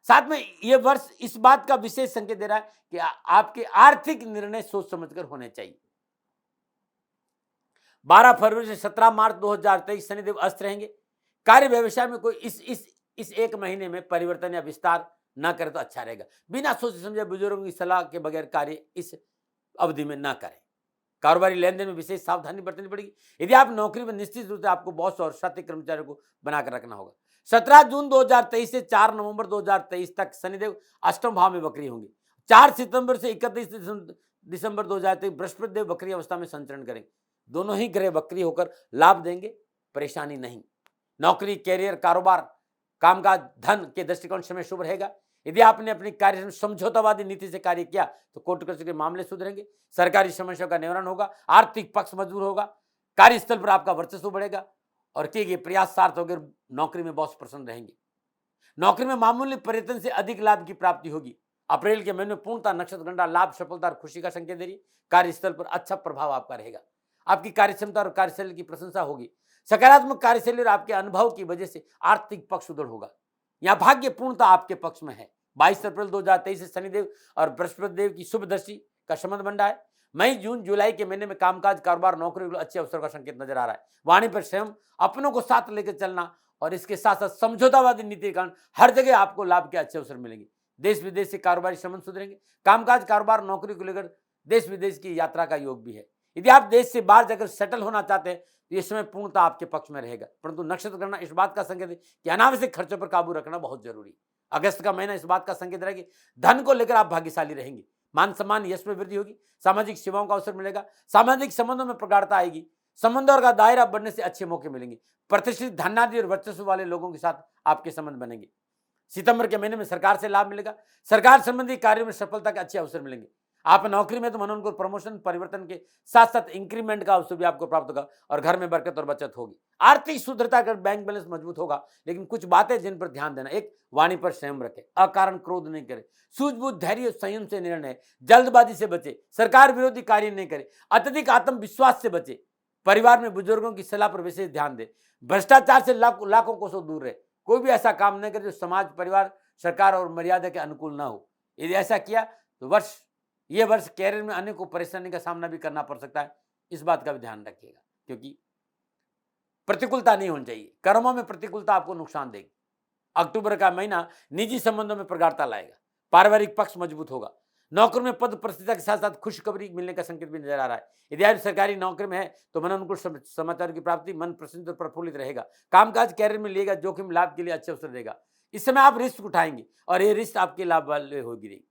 साथ में यह वर्ष इस बात का विशेष संकेत दे रहा है कि आपके आर्थिक निर्णय सोच समझकर होने चाहिए। 12 फरवरी से 17 मार्च 2023 शनिदेव अस्त रहेंगे। कार्य व्यवसाय में कोई इस एक महीने में परिवर्तन या विस्तार न करे तो अच्छा रहेगा। बिना सोचे समझे बुजुर्गों की सलाह के बगैर कार्य इस अवधि में न करें। कारोबारी लेन देन में विशेष सावधानी बरतनी पड़ेगी। यदि आप नौकरी में निश्चित रूप से आपको बॉस और साथी कर्मचारियों को बनाकर रखना होगा। 17 जून 2023 से 4 नवंबर 2023 तक शनिदेव अष्टम भाव में वक्री होंगे। 4 सितंबर से 31 दिसंबर 2023 बृहस्पति देव वक्री अवस्था में संचरण करेंगे। दोनों ही ग्रह वक्री होकर लाभ देंगे, परेशानी नहीं। नौकरी, कैरियर, कारोबार, कामकाज, धन के दृष्टिकोण समय शुभ रहेगा। यदि आपने अपनी कार्य में समझौतावादी नीति से कार्य किया तो कोर्ट कचहरी के मामले सुधरेंगे। सरकारी समस्याओं का निवारण होगा। आर्थिक पक्ष मजबूत होगा। कार्यस्थल पर आपका वर्चस्व बढ़ेगा और किए गए प्रयास सार्थ होकर नौकरी में बॉस प्रसन्न रहेंगे। नौकरी में मामूली परिवर्तन से अधिक लाभ की प्राप्ति होगी। अप्रैल के महीने में पूर्णता नक्षत्र गणना लाभ, सफलता और खुशी का संकेत दे रही। कार्यस्थल पर अच्छा प्रभाव आपका रहेगा। आपकी कार्यक्षमता और कार्यशैली की प्रशंसा होगी। सकारात्मक कार्यशैली और आपके अनुभव की वजह से आर्थिक पक्ष सुदृढ़ होगा। यहाँ भाग्य पूर्णता आपके पक्ष में है। 22 अप्रैल 2023 से शनिदेव और बृहस्पति देव की शुभ दृष्टि का संबंध बन रहा है। मई, जून, जुलाई के महीने में कामकाज, कारोबार, नौकरी अच्छे अवसर का संकेत नजर आ रहा है। वाणी पर स्वयं अपनों को साथ लेकर चलना और इसके साथ साथ समझौतावादी नीति के कारण हर जगह आपको लाभ के अच्छे अवसर मिलेंगे। देश विदेश से कारोबारी संबंध सुधरेंगे। कामकाज, कारोबार, नौकरी को लेकर देश विदेश की यात्रा का योग भी है। यदि आप देश से बाहर जाकर सेटल होना चाहते हैं तो इस समय पूर्णता आपके पक्ष में रहेगा। परंतु नक्षत्र गणना इस बात का संकेत है कि अनावश्यक खर्चों पर काबू रखना बहुत जरूरी है। अगस्त का महीना इस बात का संकेत रहेगा कि धन को लेकर आप भाग्यशाली रहेंगे। मान सम्मान, यश में वृद्धि होगी। सामाजिक सेवाओं का अवसर मिलेगा। सामाजिक संबंधों में प्रगाढ़ता आएगी। संबंधों का दायरा बढ़ने से अच्छे मौके मिलेंगे। प्रतिष्ठित, धनाढ्य और वर्चस्व वाले लोगों के साथ आपके संबंध बनेंगे। सितंबर के महीने में सरकार से लाभ मिलेगा। सरकार संबंधी कार्यों में सफलता के अच्छे अवसर मिलेंगे। आप नौकरी में तो मनोनुकूल प्रमोशन, परिवर्तन के साथ साथ इंक्रीमेंट का अवसर भी आपको प्राप्त होगा और घर में बरकत और बचत होगी। आर्थिक शुद्धता कर बैंक बैलेंस मजबूत होगा। लेकिन कुछ बातें जिन पर ध्यान देना, एक, वाणी पर संयम रखें, अकारण क्रोध नहीं करें, सूझबूझ, धैर्य, संयम से निर्णय, जल्दबाजी से बचे, सरकार विरोधी कार्य नहीं करें, अत्यधिक आत्मविश्वास से बचे, परिवार में बुजुर्गों की सलाह पर विशेष ध्यान दें, भ्रष्टाचार से लाखों कोसों दूर रहे। कोई भी ऐसा काम नहीं करे जो समाज, परिवार, सरकार और मर्यादा के अनुकूल ना हो। यदि ऐसा किया तो यह वर्ष कैरियर में अनेकों परेशानी का सामना भी करना पड़ सकता है। इस बात का भी ध्यान रखिएगा क्योंकि प्रतिकूलता नहीं होनी चाहिए। कर्मों में प्रतिकूलता आपको नुकसान देगी। अक्टूबर का महीना निजी संबंधों में प्रगाढ़ता लाएगा। पारिवारिक पक्ष मजबूत होगा। नौकरी में पद प्रतिष्ठा के साथ साथ खुशखबरी मिलने का संकेत भी नजर आ रहा है। यदि आप सरकारी नौकरी में है तो मनोनुकूल समाचार की प्राप्ति, मन प्रसन्न और प्रफुल्लित रहेगा। कामकाज, कैरियर में लिएगा जोखिम, लाभ के लिए अच्छे अवसर देगा। इस समय आप रिस्क उठाएंगे और ये रिस्क आपके लाभ वाले होगी।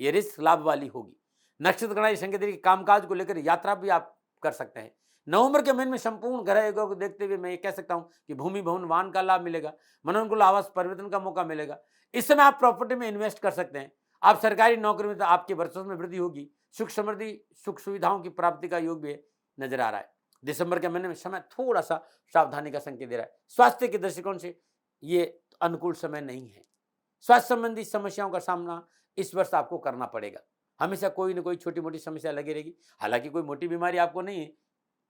ये रिस्क लाभ वाली होगी। नक्षत्र गणना संकेत दे रही कामकाज को लेकर यात्रा भी आप कर सकते हैं। नवंबर के महीने में संपूर्ण ग्रह योगों को देखते हुए मैं ये कह सकता हूं कि भूमि, भवन, वाहन का लाभ मिलेगा। मनोनुकूल आवास परिवर्तन का मौका मिलेगा। इस समय आप प्रॉपर्टी में इन्वेस्ट कर सकते हैं। आप सरकारी नौकरी में तो आपके वर्चस्व में वृद्धि होगी। सुख समृद्धि, सुख सुविधाओं की प्राप्ति का योग भी नजर आ रहा है। दिसंबर के महीने में समय थोड़ा सा सावधानी का संकेत दे रहा है। स्वास्थ्य के दृष्टिकोण से ये अनुकूल समय नहीं है। स्वास्थ्य संबंधी समस्याओं का सामना इस वर्ष आपको करना पड़ेगा। हमेशा कोई ना कोई छोटी मोटी समस्या लगी रहेगी। हालांकि कोई मोटी बीमारी आपको नहीं है,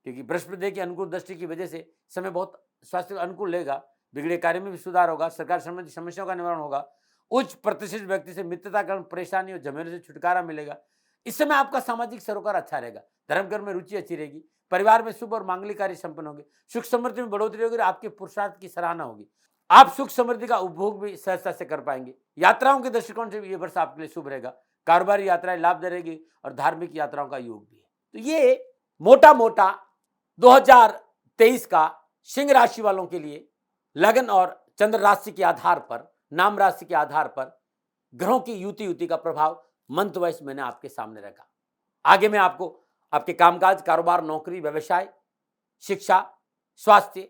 क्योंकि बृहस्पति की अनुकूल दृष्टि की वजह से समय बहुत स्वास्थ्य अनुकूल रहेगा। बिगड़े कार्य में भी सुधार होगा, सरकार संबंधी समस्याओं का निवारण होगा, उच्च प्रतिष्ठित व्यक्ति से मित्रता कारण परेशानी और झमेलों से छुटकारा मिलेगा। इस समय आपका सामाजिक सरोकार अच्छा रहेगा, धर्म कर्म में रुचि अच्छी रहेगी, परिवार में शुभ और मांगलिक कार्य संपन्न होंगे, सुख समृद्धि में बढ़ोतरी होगी और आपके पुरुषार्थ की सराहना होगी। आप सुख समृद्धि का उपभोग भी सहजता से कर पाएंगे। यात्राओं के दृष्टिकोण से ये वर्ष आपके लिए शुभ रहेगा, कारोबारी यात्राएं लाभदायक रहेगी और धार्मिक यात्राओं का योग भी है। तो ये मोटा मोटा 2023 का सिंह राशि वालों के लिए लगन और चंद्र राशि के आधार पर, नाम राशि के आधार पर ग्रहों की युति का प्रभाव मंथ वाइज मैंने आपके सामने रखा। आगे मैं आपको आपके कामकाज, कारोबार, नौकरी, व्यवसाय, शिक्षा, स्वास्थ्य,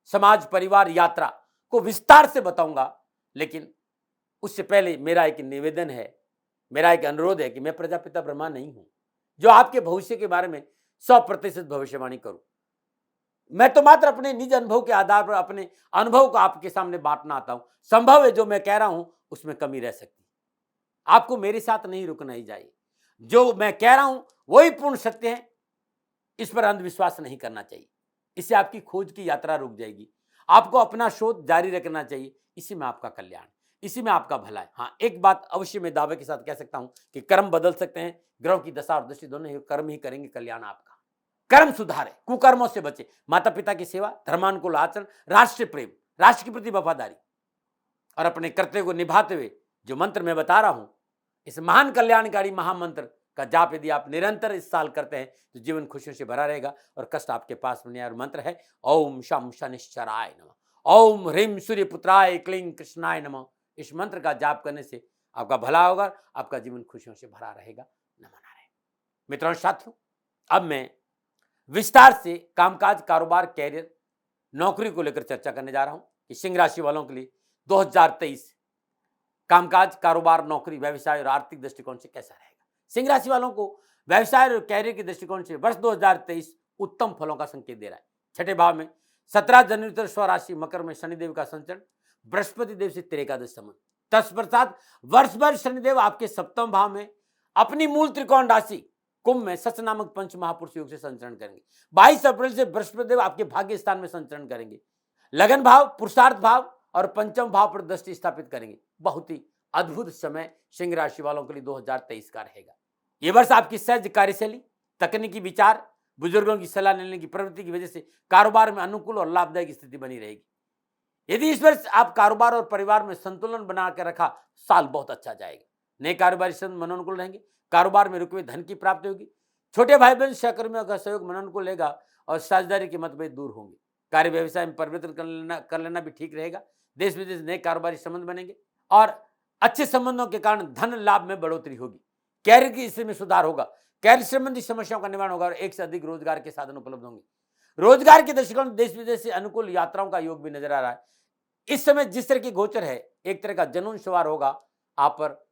समाज, परिवार, यात्रा को विस्तार से बताऊंगा। लेकिन उससे पहले मेरा एक निवेदन है, मेरा एक अनुरोध है कि मैं प्रजापिता ब्रह्मा नहीं हूं जो आपके भविष्य के बारे में 100% भविष्यवाणी करूं। मैं तो मात्र अपने निज अनुभव के आधार पर अपने अनुभव को आपके सामने बांटना आता हूं। संभव है जो मैं कह रहा हूं उसमें कमी रह सकती, आपको मेरे साथ नहीं रुकना ही चाहिए। जो मैं कह रहा हूं वही पूर्ण सत्य है, इस पर अंधविश्वास नहीं करना चाहिए। इससे आपकी खोज की यात्रा रुक जाएगी। आपको अपना शोध जारी रखना चाहिए, इसी में आपका कल्याण, इसी में आपका भला है। हाँ, एक बात अवश्य मैं दावे के साथ कह सकता हूं कि कर्म बदल सकते हैं, ग्रहों की दशा और दृष्टि दोनों कर्म ही करेंगे कल्याण आपका। कर्म सुधारे, कुकर्मों से बचे, माता पिता की सेवा, धर्मानुकूल आचरण, राष्ट्र प्रेम, राष्ट्र के प्रति वफादारी और अपने कर्तव्य को निभाते हुए जो मंत्र मैं बता रहा हूं, इस महान कल्याणकारी महामंत्र का जाप यदि आप निरंतर इस साल करते हैं तो जीवन खुशियों से भरा रहेगा और कष्ट आपके पास नहीं। और मंत्र है ओम शम शनिश्चराय नमः, ओम ह्रीम सूर्यपुत्राय क्लीं कृष्णाय नमः। इस मंत्र का जाप करने से आपका भला होगा, आपका जीवन खुशियों से भरा रहेगा। नमन नारायण। मित्रों, साथियों, अब मैं विस्तार से कामकाज, कारोबार, कैरियर, नौकरी को लेकर चर्चा करने जा रहा हूं कि सिंह राशि वालों के लिए 2023 कामकाज, कारोबार, नौकरी, व्यवसाय और आर्थिक दृष्टिकोण से कैसा रहेगा। सिंह राशि वालों को व्यवसाय और कैरियर के दृष्टिकोण से वर्ष 2023 उत्तम फलों का संकेत दे रहा है। छठे भाव में 17 जनवरी तक स्वराशि मकर में शनिदेव का संचरण, बृहस्पति देव से त्रेकादश संबंध। तत्पश्चात वर्ष भर शनिदेव आपके सप्तम भाव में अपनी मूल त्रिकोण राशि कुंभ में सच नामक पंच महापुरुष योग से संचरण करेंगे। 22 अप्रैल से बृहस्पति देव आपके भाग्य स्थान में संचरण करेंगे। लगन भाव, पुरुषार्थ भाव और पंचम भाव पर दृष्टि स्थापित करेंगे। बहुत ही अद्भुत समय सिंह राशि वालों के लिए 2023 का रहेगा। यह वर्ष आपकी सहज कार्यशैली, तकनीकी विचार, बुजुर्गों की सलाह लेने की प्रवृत्ति की वजह से कारोबार में अनुकूल और लाभदायक स्थिति बनी रहेगी। यदि इस वर्ष आप कारोबार और परिवार में संतुलन बनाकर रखा, साल बहुत अच्छा जाएगा। नए कारोबारी संबंध मनोनुकूल रहेंगे, कारोबार में रुके हुए धन की प्राप्ति होगी, छोटे भाई बहन सहकर्मियों का सहयोग मनोनुकूल रहेगा और साझेदारी के मतभेद दूर होंगे। कार्य व्यवसाय में परिवर्तन कर लेना भी ठीक रहेगा। देश विदेश नए कारोबारी संबंध बनेंगे और अच्छे संबंधों के कारण धन लाभ में बढ़ोतरी होगी। कैरियर की स्थिति में सुधार होगा, कैरियर संबंधी समस्याओं का निवारण होगा और एक से अधिक रोजगार के साधन उपलब्ध होंगे। रोजगार के दृष्टिकोण देश विदेश से अनुकूल यात्राओं का योग भी नजर आ रहा है। इस समय जिस तरह की गोचर है, एक तरह का जुनून सवार होगा आप पर,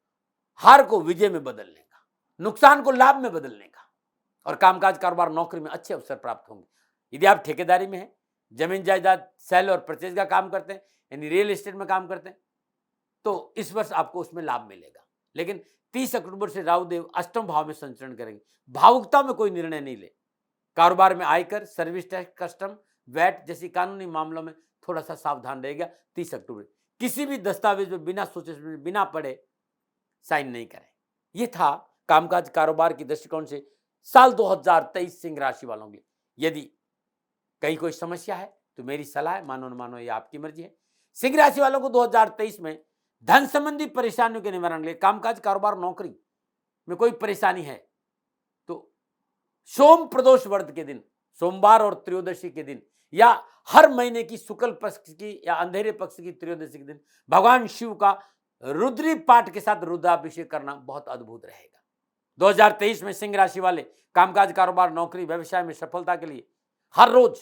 हार को विजय में बदलने का, नुकसान को लाभ में बदलने का। और कामकाज, कारोबार, नौकरी में अच्छे अवसर प्राप्त होंगे। यदि आप ठेकेदारी में हैं, जमीन जायदाद सेल और परचेज का काम करते हैं, यानी रियल एस्टेट में काम करते हैं, तो इस वर्ष आपको उसमें लाभ मिलेगा। लेकिन 30 अक्टूबर से राहु देव अष्टम भाव में संचरण करेंगे। भावुकता में कोई निर्णय नहीं ले। कारोबार में आयकर, सर्विस टैक्स, कस्टम, वैट जैसी कानूनी मामलों में थोड़ा सा सावधान रहेगा। 30 अक्टूबर किसी भी दस्तावेज में बिना सोचे बिना पढ़े साइन नहीं करें। यह था कामकाज, कारोबार की दृष्टिकोण से साल 2023 सिंह राशि वालों के। यदि कहीं कोई समस्या है तो मेरी सलाह है, मानो न मानो, ये आपकी मर्जी है। सिंह राशि वालों को 2023 में धन संबंधी परेशानियों के निवारण के लिए, कामकाज, कारोबार, नौकरी में कोई परेशानी है तो सोम प्रदोष व्रत के दिन, सोमवार और त्रयोदशी के दिन, या हर महीने की शुक्ल पक्ष की या अंधेरे पक्ष की त्रयोदशी के दिन भगवान शिव का रुद्री पाठ के साथ रुद्राभिषेक करना बहुत अद्भुत रहेगा। 2023 में सिंह राशि वाले कामकाज, कारोबार, नौकरी, व्यवसाय में सफलता के लिए हर रोज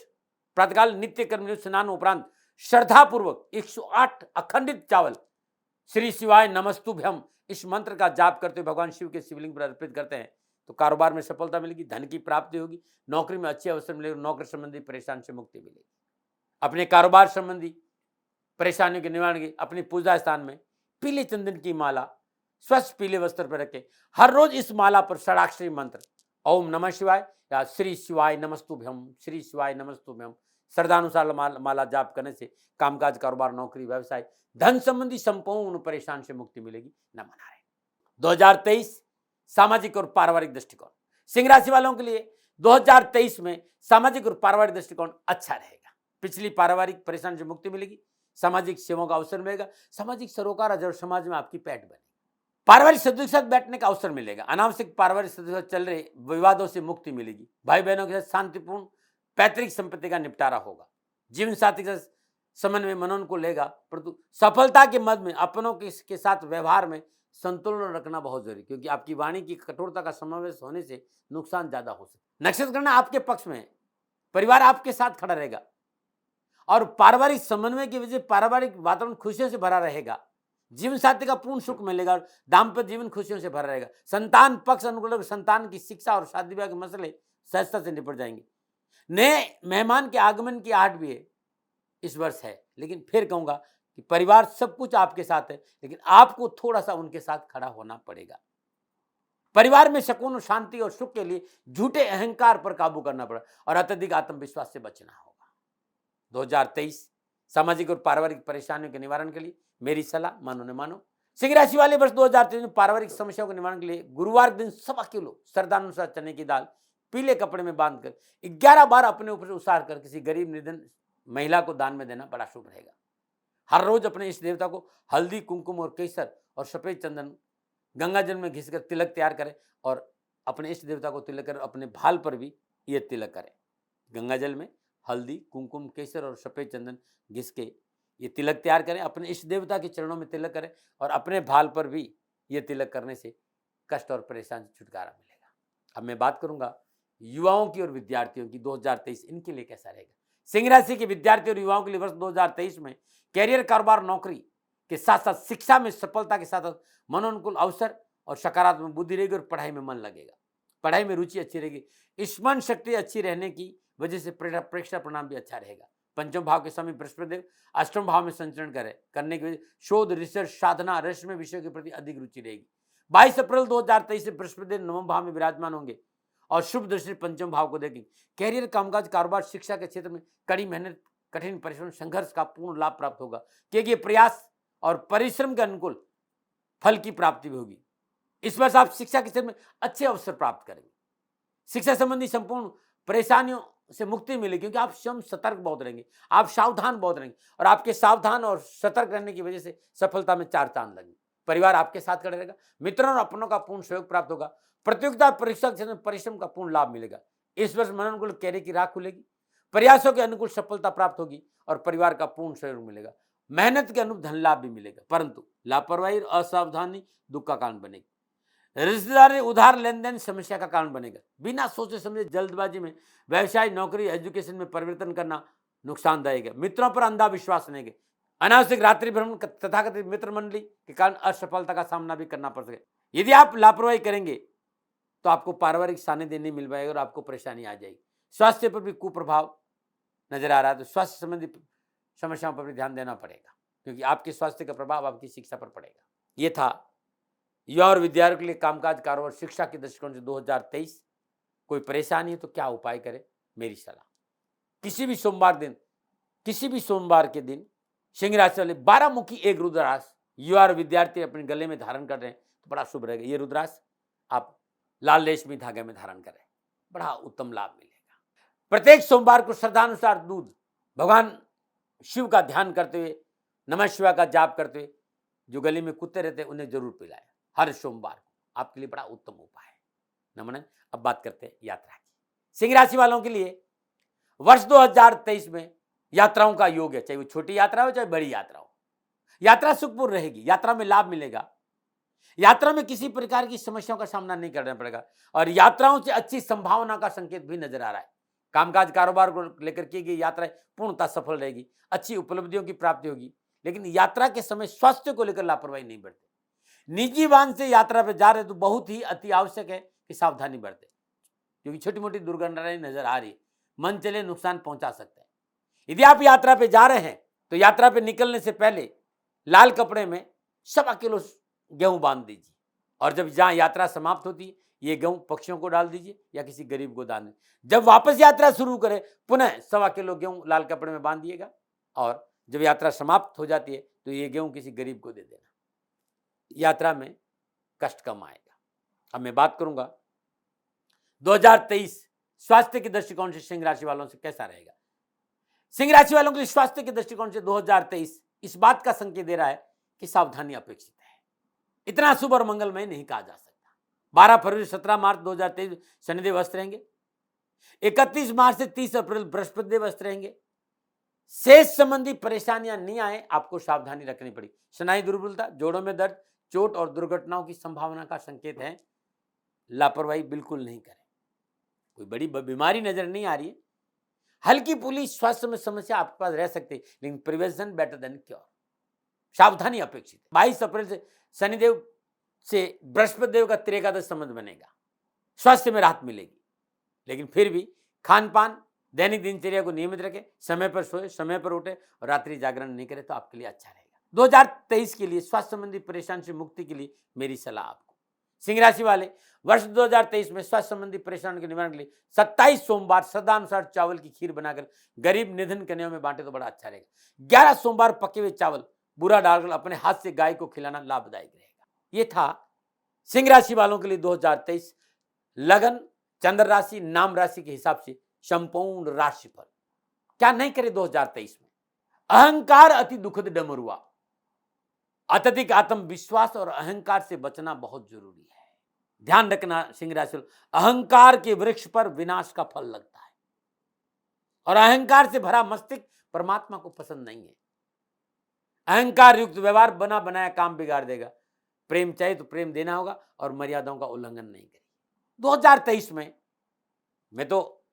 प्रातःकाल नित्य कर्म स्नान उपरांत श्रद्धापूर्वक 108 अखंडित चावल श्री शिवाय नमस्तुभ्यम इस मंत्र का जाप करते हुए भगवान शिव के शिवलिंग पर अर्पित करते हैं तो कारोबार में सफलता मिलेगी, धन की प्राप्ति होगी, नौकरी में अच्छे अवसर मिलेंगे, नौकरी संबंधी परेशानी से मुक्ति मिलेगी। अपने कारोबार संबंधी परेशानियों के निवारण की अपनी पूजा स्थान में पीले चंदन की माला स्वच्छ पीले वस्त्र पर रखें। हर रोज इस माला पर षडाक्षरी मंत्र ओम नमः शिवाय या श्री शिवाय नमस्तुभ्यम, श्री शिवाय नमस्तुभ्यम श्रद्धानुसार माला जाप करने से कामकाज, कारोबार, नौकरी, व्यवसाय, धन संबंधी संपूर्ण परेशान से मुक्ति मिलेगी। नमन नारायण। 2023 सामाजिक और पारिवारिक दृष्टिकोण। सिंह राशि वालों के लिए 2023 में सामाजिक और पारिवारिक दृष्टिकोण अच्छा रहेगा। पिछली पारिवारिक परेशानी से मुक्ति मिलेगी, सामाजिक सेवाओं का अवसर मिलेगा, सामाजिक सरोकार और समाज में आपकी पैठ बनेगी। पारिवारिक सदस्यों के साथ बैठने का अवसर मिलेगा। अनावश्यक पारिवारिक सदस्यों चल रहे विवादों से मुक्ति मिलेगी। भाई बहनों के साथ शांतिपूर्ण पैतृक संपत्ति का निपटारा होगा। जीवन साथी के साथ समन्वय मनन को लेगा, परंतु सफलता के मद में अपनों के साथ व्यवहार में संतुलन रखना बहुत जरूरी, क्योंकि आपकी वाणी की कठोरता का समावेश होने से नुकसान ज्यादा हो सकता है। नक्षत्र गणना आपके पक्ष में है, परिवार आपके साथ खड़ा रहेगा और पारिवारिक समन्वय की वजह से पारिवारिक वातावरण खुशियों से भरा रहेगा। जीवन साथी का पूर्ण सुख मिलेगा और दाम्पत्य जीवन खुशियों से भरा रहेगा। संतान पक्ष अनुकूल, संतान की शिक्षा और शादी विवाह के मसले सहजता से निपट जाएंगे। नए मेहमान के आगमन की आहट भी है इस वर्ष है, लेकिन फिर कहूंगा कि परिवार सब कुछ आपके साथ है, लेकिन आपको थोड़ा सा उनके साथ खड़ा होना पड़ेगा। परिवार में सुकून, शांति और सुख के लिए झूठे अहंकार पर काबू करना पड़ा और अत्यधिक आत्मविश्वास से बचना होगा। 2023 सामाजिक और पारिवारिक परेशानियों के निवारण के लिए मेरी सलाह मानो न मानो। सिंह राशि वाले वर्ष 2023 में पारिवारिक समस्याओं के निवारण के लिए गुरुवार दिन 1.25 किलो श्रद्धानुसार चने की दाल पीले कपड़े में बांधकर 11 बार अपने ऊपर उसार कर किसी गरीब निर्धन महिला को दान में देना बड़ा शुभ रहेगा। हर रोज अपने इष्ट देवता को हल्दी, कुमकुम और केसर और सफेद चंदन गंगा जल में घिसकर तिलक तैयार करें और अपने इष्ट देवता को तिलक करें। अपने भाल पर भी ये तिलक करें। गंगा जल में हल्दी, कुमकुम, केसर और सफेद चंदन घिस के ये तिलक तैयार करें। अपने इष्ट देवता के चरणों में तिलक करें और अपने भाल पर भी ये तिलक करने से कष्ट और परेशानी से छुटकारा मिलेगा। अब मैं बात करूंगा युवाओं की और विद्यार्थियों की। 2023 इनके लिए कैसा रहेगा। सिंह राशि के विद्यार्थियों और युवाओं के लिए वर्ष 2023 में कैरियर, कारोबार, नौकरी के साथ साथ शिक्षा में सफलता के साथ मनोनुकूल अवसर और सकारात्मक बुद्धि रहेगी और पढ़ाई में मन लगेगा। पढ़ाई में रुचि अच्छी रहेगी। स्मरण शक्ति अच्छी रहने की वजह से परीक्षा परिणाम भी अच्छा रहेगा। पंचम भाव के स्वामी बृहस्पति देव अष्टम भाव में संचरण करने की वजह शोध, रिसर्च, साधना, रहस्यमय विषयों के प्रति अधिक रुचि रहेगी। 22 अप्रैल 2023 से बृहस्पति देव नवम भाव में विराजमान होंगे और शुभ दृष्टि पंचम भाव को देखेंगे। कैरियर, कामकाज, कारोबार, शिक्षा के क्षेत्र में कड़ी मेहनत, कठिन परिश्रम, संघर्ष का पूर्ण लाभ प्राप्त होगा, क्योंकि प्रयास और परिश्रम के अनुकूल फल की प्राप्ति भी होगी। इस वर्ष आप शिक्षा के क्षेत्र में अच्छे अवसर प्राप्त करेंगे। शिक्षा संबंधी संपूर्ण परेशानियों से मुक्ति मिलेगी, क्योंकि आप स्वयं सतर्क बहुत रहेंगे, आप सावधान बहुत रहेंगे और आपके सावधान और सतर्क रहने की वजह से सफलता में 4 चांद लगेंगे। परिवार आपके साथ खड़े रहेगा। मित्रों और अपनों का पूर्ण सहयोग प्राप्त होगा। प्रतियोगिता परीक्षा के क्षेत्र में परिश्रम का पूर्ण लाभ मिलेगा। इस वर्ष मनोनुकूल कैरियर की राह खुलेगी। प्रयासों के अनुकूल सफलता प्राप्त होगी और परिवार का पूर्ण सहयोग मिलेगा। मेहनत के अनुरूप धन लाभ भी मिलेगा, परंतु लापरवाही और असावधानी दुख का कारण बनेगी। रिश्तेदारी, उधार लेन देन समस्या का कारण बनेगा। बिना सोचे समझे जल्दबाजी में व्यवसाय, नौकरी, एजुकेशन में परिवर्तन करना नुकसानदायक है। मित्रों पर अंधा विश्वास नहीं है। अनावश्यक रात्रि भ्रमण तथाकथित मित्र मंडली के कारण असफलता का सामना भी करना पड़ सके। यदि आप लापरवाही करेंगे तो आपको पारिवारिक सानिध्य नहीं मिल पाएगा और आपको परेशानी आ जाएगी। स्वास्थ्य पर भी कुप्रभाव नजर आ रहा है, तो स्वास्थ्य संबंधी समस्याओं पर भी ध्यान देना पड़ेगा, क्योंकि आपके स्वास्थ्य का प्रभाव आपकी शिक्षा पर पड़ेगा। ये था युवा और विद्यार्थियों के लिए कामकाज, कारोबार, शिक्षा के दृष्टिकोण से 2023। कोई परेशानी है तो क्या उपाय करें, मेरी सलाह। किसी भी सोमवार के दिन सिंह राशि वाले 12 मुखी एक रुद्राक्ष युवा और विद्यार्थी अपने गले में धारण कर रहे हैं तो बड़ा शुभ रहेगा। ये रुद्राक्ष आप लाल रेशमी धागे में धारण करें, बड़ा उत्तम लाभ मिलेगा। प्रत्येक सोमवार को श्रद्धानुसार दूध भगवान शिव का ध्यान करते हुए, नमः शिवाय का जाप करते हुए, जो गले में कुत्ते रहते हैं उन्हें जरूर पिलाएं हर सोमवार को। आपके लिए बड़ा उत्तम उपाय है। नमन। अब बात करते हैं यात्रा की। सिंह राशि वालों के लिए वर्ष 2023 में यात्राओं का योग है, चाहे वो छोटी यात्रा हो चाहे बड़ी यात्रा हो। यात्रा सुखपूर्ण रहेगी, यात्रा में लाभ मिलेगा। यात्रा में किसी प्रकार की समस्याओं का सामना नहीं करना पड़ेगा और यात्राओं से अच्छी संभावना का संकेत भी नजर आ रहा है। कामकाज, कारोबार को लेकर की गई यात्राएं पूर्णतः सफल रहेगी, अच्छी उपलब्धियों की प्राप्ति होगी। लेकिन यात्रा के समय स्वास्थ्य को लेकर लापरवाही नहीं बरते। निजी वाहन से यात्रा पर जा रहे तो बहुत ही अति आवश्यक है कि सावधानी बरते, क्योंकि छोटी मोटी दुर्घटनाएं नजर आ रही, मन चले नुकसान पहुंचा सकते हैं। यदि आप यात्रा पे जा रहे हैं तो यात्रा पे निकलने से पहले लाल कपड़े में 1.25 किलो गेहूं बांध दीजिए और जब जहां यात्रा समाप्त होती है, ये गेहूं पक्षियों को डाल दीजिए या किसी गरीब को दान दीजिए। जब वापस यात्रा शुरू करें, पुनः 1.25 किलो गेहूं लाल कपड़े में बांध दिएगा और जब यात्रा समाप्त हो जाती है तो ये गेहूं किसी गरीब को दे देना। यात्रा में कष्ट कम आएगा। अब मैं बात करूंगा 2023 स्वास्थ्य के दृष्टिकोण से सिंह राशि वालों से कैसा रहेगा। सिंह राशि वालों के लिए स्वास्थ्य के दृष्टिकोण से 2023 इस बात का संकेत दे रहा है कि सावधानी अपेक्षित है। इतना शुभ और मंगलमय नहीं कहा जा सकता। 12 फरवरी 17 मार्च 2023 शनिदेव अस्त रहेंगे। 31 मार्च से 30 अप्रैल बृहस्पति देव अस्त रहेंगे। सेहत संबंधी परेशानियां नहीं आए, आपको सावधानी रखनी पड़ी। स्नायु दुर्बलता, जोड़ों में दर्द, चोट और दुर्घटनाओं की संभावना का संकेत है। लापरवाही बिल्कुल नहीं करें। कोई बड़ी बीमारी नजर नहीं आ रही है। हल्की फुल्की स्वास्थ्य में समस्या आपके पास रह सकती है, लेकिन प्रिवेंशन बेटर देन क्योर। सावधानी अपेक्षित है। 22 अप्रैल से शनिदेव से बृहस्पति देव का त्रिएकादश संबंध बनेगा। स्वास्थ्य में राहत मिलेगी, लेकिन फिर भी खान पान, दैनिक दिनचर्या को नियमित रखें, समय पर सोए, समय पर उठे और रात्रि जागरण नहीं करें तो आपके लिए अच्छा रहेगा। 2023 के लिए स्वास्थ्य संबंधी परेशानी से मुक्ति के लिए मेरी सलाह आपको। सिंह राशि वाले वर्ष 2023 में स्वास्थ्य संबंधी परेशानी के निवारण के लिए 27 सोमवार श्रद्धानुसार चावल की खीर बनाकर गरीब निधन कन्याओं में बांटे तो बड़ा अच्छा रहेगा। 11 सोमवार पके हुए चावल बुरा डालकर अपने हाथ से गाय को खिलाना लाभदायक रहेगा। ये था सिंह राशि वालों के लिए 2023 लगन, चंद्र राशि, नाम राशि के हिसाब से संपूर्ण राशिफल। क्या नहीं करे 2023 में। अहंकार अति दुखद डमरुआ। अत्यधिक आत्मविश्वास और अहंकार से बचना बहुत जरूरी है। ध्यान रखना सिंह राशि, अहंकार के वृक्ष पर विनाश का फल लगता है और अहंकार से भरा मस्तिष्क परमात्मा को पसंद नहीं है। अहंकार युक्त व्यवहार बना बनाया काम बिगाड़ देगा। प्रेम चाहिए तो प्रेम देना होगा और मर्यादाओं का उल्लंघन नहीं करें। 2023 में मैं तो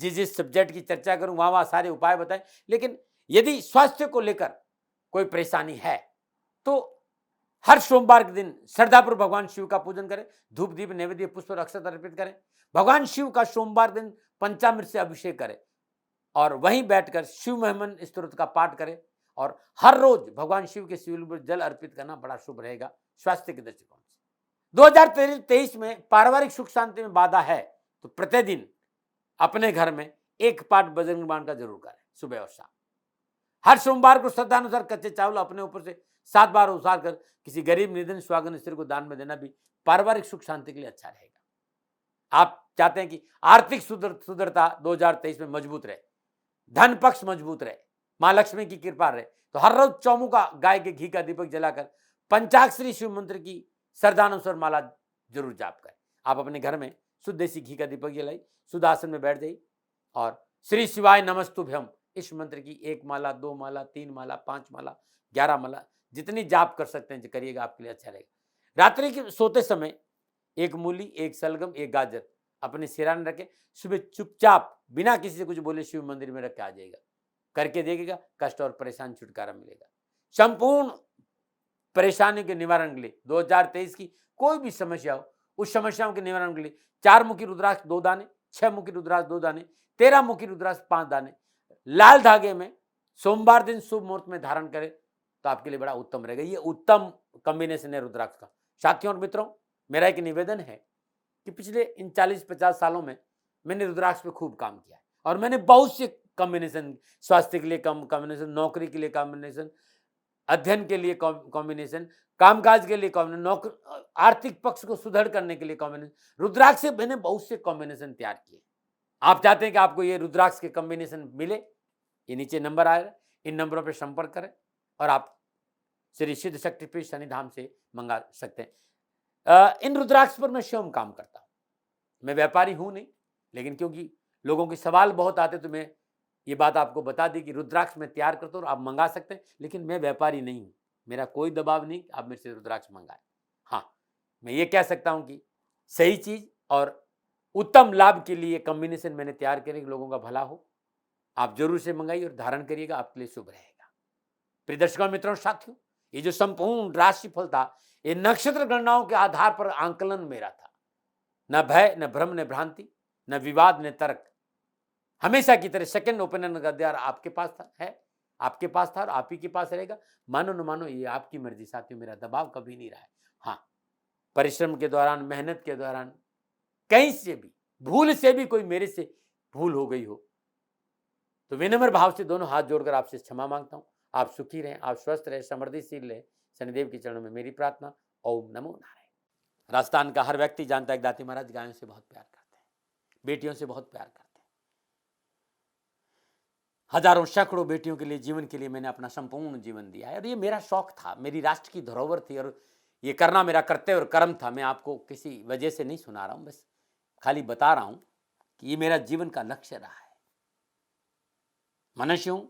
जिस सब्जेक्ट की चर्चा करूं वहां सारे उपाय बताएं, लेकिन यदि स्वास्थ्य को लेकर कोई परेशानी है तो हर सोमवार के दिन श्रद्धापूर्वक भगवान शिव का पूजन करें, धूप दीप नैवेद्य पुष्प और अक्षत अर्पित करें। भगवान शिव का सोमवार दिन पंचामृत से अभिषेक करें और वहीं बैठकर शिव महिमन स्तोत्र का पाठ करें और हर रोज भगवान शिव के शिवलिंग पर जल अर्पित करना बड़ा शुभ रहेगा स्वास्थ्य के दृष्टिकोण से। 2023 में पारिवारिक सुख शांति में बाधा है तो प्रतिदिन अपने घर में एक पाठ बजरंग बाण का जरूर करें सुबह और शाम। हर सोमवार को श्रद्धानुसार कच्चे चावल अपने ऊपर से 7 बार उतार कर किसी गरीब निधन स्वागन स्त्री को दान में देना भी पारिवारिक सुख शांति के लिए अच्छा रहेगा। आप चाहते हैं कि आर्थिक सुदृढ़ता 2023 में मजबूत रहे, धन पक्ष मजबूत रहे, मां लक्ष्मी की कृपा रहे, तो हर रोज चौमुखा गाय के घी का दीपक जलाकर पंचाक्षरी शिव मंत्र की श्रद्धानुसार माला जरूर जाप करें। आप अपने घर में शुद्ध देसी घी का दीपक जलाई, शुद्ध आसन में बैठ जाइए और श्री शिवाय नमस्तुभ्यम इस मंत्र की 1 माला, 2 माला, 3 माला, 5 माला, 11 माला जितनी जाप कर सकते हैं करिएगा, आपके लिए अच्छा रहेगा। रात्रि के सोते समय 1 मूली, 1 सलगम, 1 गाजर अपने सिराने रखें, सुबह चुपचाप बिना किसी से कुछ बोले शिव मंदिर में रख के आ जाएगा। करके देखिएगा, कष्ट और परेशान छुटकारा मिलेगा। संपूर्ण परेशानियों के निवारण के लिए 2023 की कोई भी समस्या हो, उस समस्याओं के निवारण के लिए 4 मुखी रुद्राक्ष 2 दाने, 6 मुखी रुद्राक्ष 2 दाने, 13 मुखी रुद्राक्ष 5 दाने लाल धागे में सोमवार दिन शुभ मुहूर्त में धारण करें तो आपके लिए बड़ा उत्तम रहेगा। ये उत्तम कॉम्बिनेशन है रुद्राक्ष का। साथियों और मित्रों, मेरा एक निवेदन है कि पिछले इन 40-50 सालों में मैंने रुद्राक्ष पे खूब काम किया है और मैंने बहुत से कॉम्बिनेशन, स्वास्थ्य के लिए कॉम्बिनेशन, नौकरी के लिए कॉम्बिनेशन, अध्ययन के लिए कॉम्बिनेशन, कामकाज के लिए कॉम्बिनेशन, आर्थिक पक्ष को सुदृढ़ करने के लिए कॉम्बिनेशन, रुद्राक्ष से मैंने बहुत से कॉम्बिनेशन तैयार किए। आप चाहते हैं कि आपको ये रुद्राक्ष के कॉम्बिनेशन मिले, ये नीचे नंबर आ रहा है, इन नंबरों पर संपर्क करें और आप श्री सिद्ध शक्तिपीठ शनिधाम से मंगा सकते हैं। इन रुद्राक्ष पर मैं स्वयं काम करता हूँ। मैं व्यापारी हूं नहीं, लेकिन क्योंकि लोगों के सवाल बहुत आते तो मैं ये बात आपको बता दी कि रुद्राक्ष में तैयार करता हूँ, आप मंगा सकते हैं, लेकिन मैं व्यापारी नहीं हूँ। मेरा कोई दबाव नहीं आप मेरे से रुद्राक्ष मंगाए। हाँ, मैं ये कह सकता हूँ कि सही चीज और उत्तम लाभ के लिए कॉम्बिनेशन मैंने तैयार करे कि लोगों का भला हो। आप जरूर से मंगाइए और धारण करिएगा, आपके लिए शुभ रहेगा। प्रिय दर्शकों, मित्रों, साथियों, ये जो संपूर्ण राशिफल था ये नक्षत्र गणनाओं के आधार पर आंकलन मेरा था। न भय, न भ्रम, न भ्रांति, न विवाद, न तर्क। हमेशा की तरह सेकंड ओपिनियन का अधिकार आपके पास था, है, आपके पास था और आप ही के पास रहेगा। मानो न मानो ये आपकी मर्जी। साथियों, मेरा दबाव कभी नहीं रहा है। हाँ, परिश्रम के दौरान, मेहनत के दौरान कहीं से भी, भूल से भी कोई मेरे से भूल हो गई हो तो विनम्र भाव से दोनों हाथ जोड़कर आपसे क्षमा मांगता हूं। आप सुखी रहें, आप स्वस्थ रहें, समृद्धिशील रहें। शनिदेव के चरणों में मेरी प्रार्थना। ओम नमो नारायण। राजस्थान का हर व्यक्ति जानता है कि दाती महाराज गायों से बहुत प्यार करते हैं, बेटियों से बहुत प्यार करते हैं। हजारों सैकड़ों बेटियों के लिए, जीवन के लिए मैंने अपना संपूर्ण जीवन दिया है और ये मेरा शौक था, मेरी राष्ट्र की धरोहर थी और ये करना मेरा कर्तव्य और कर्म था। मैं आपको किसी वजह से नहीं सुना रहा हूं, बस खाली बता रहा हूं कि ये मेरा जीवन का लक्ष्य रहा है। मनुष्य हूं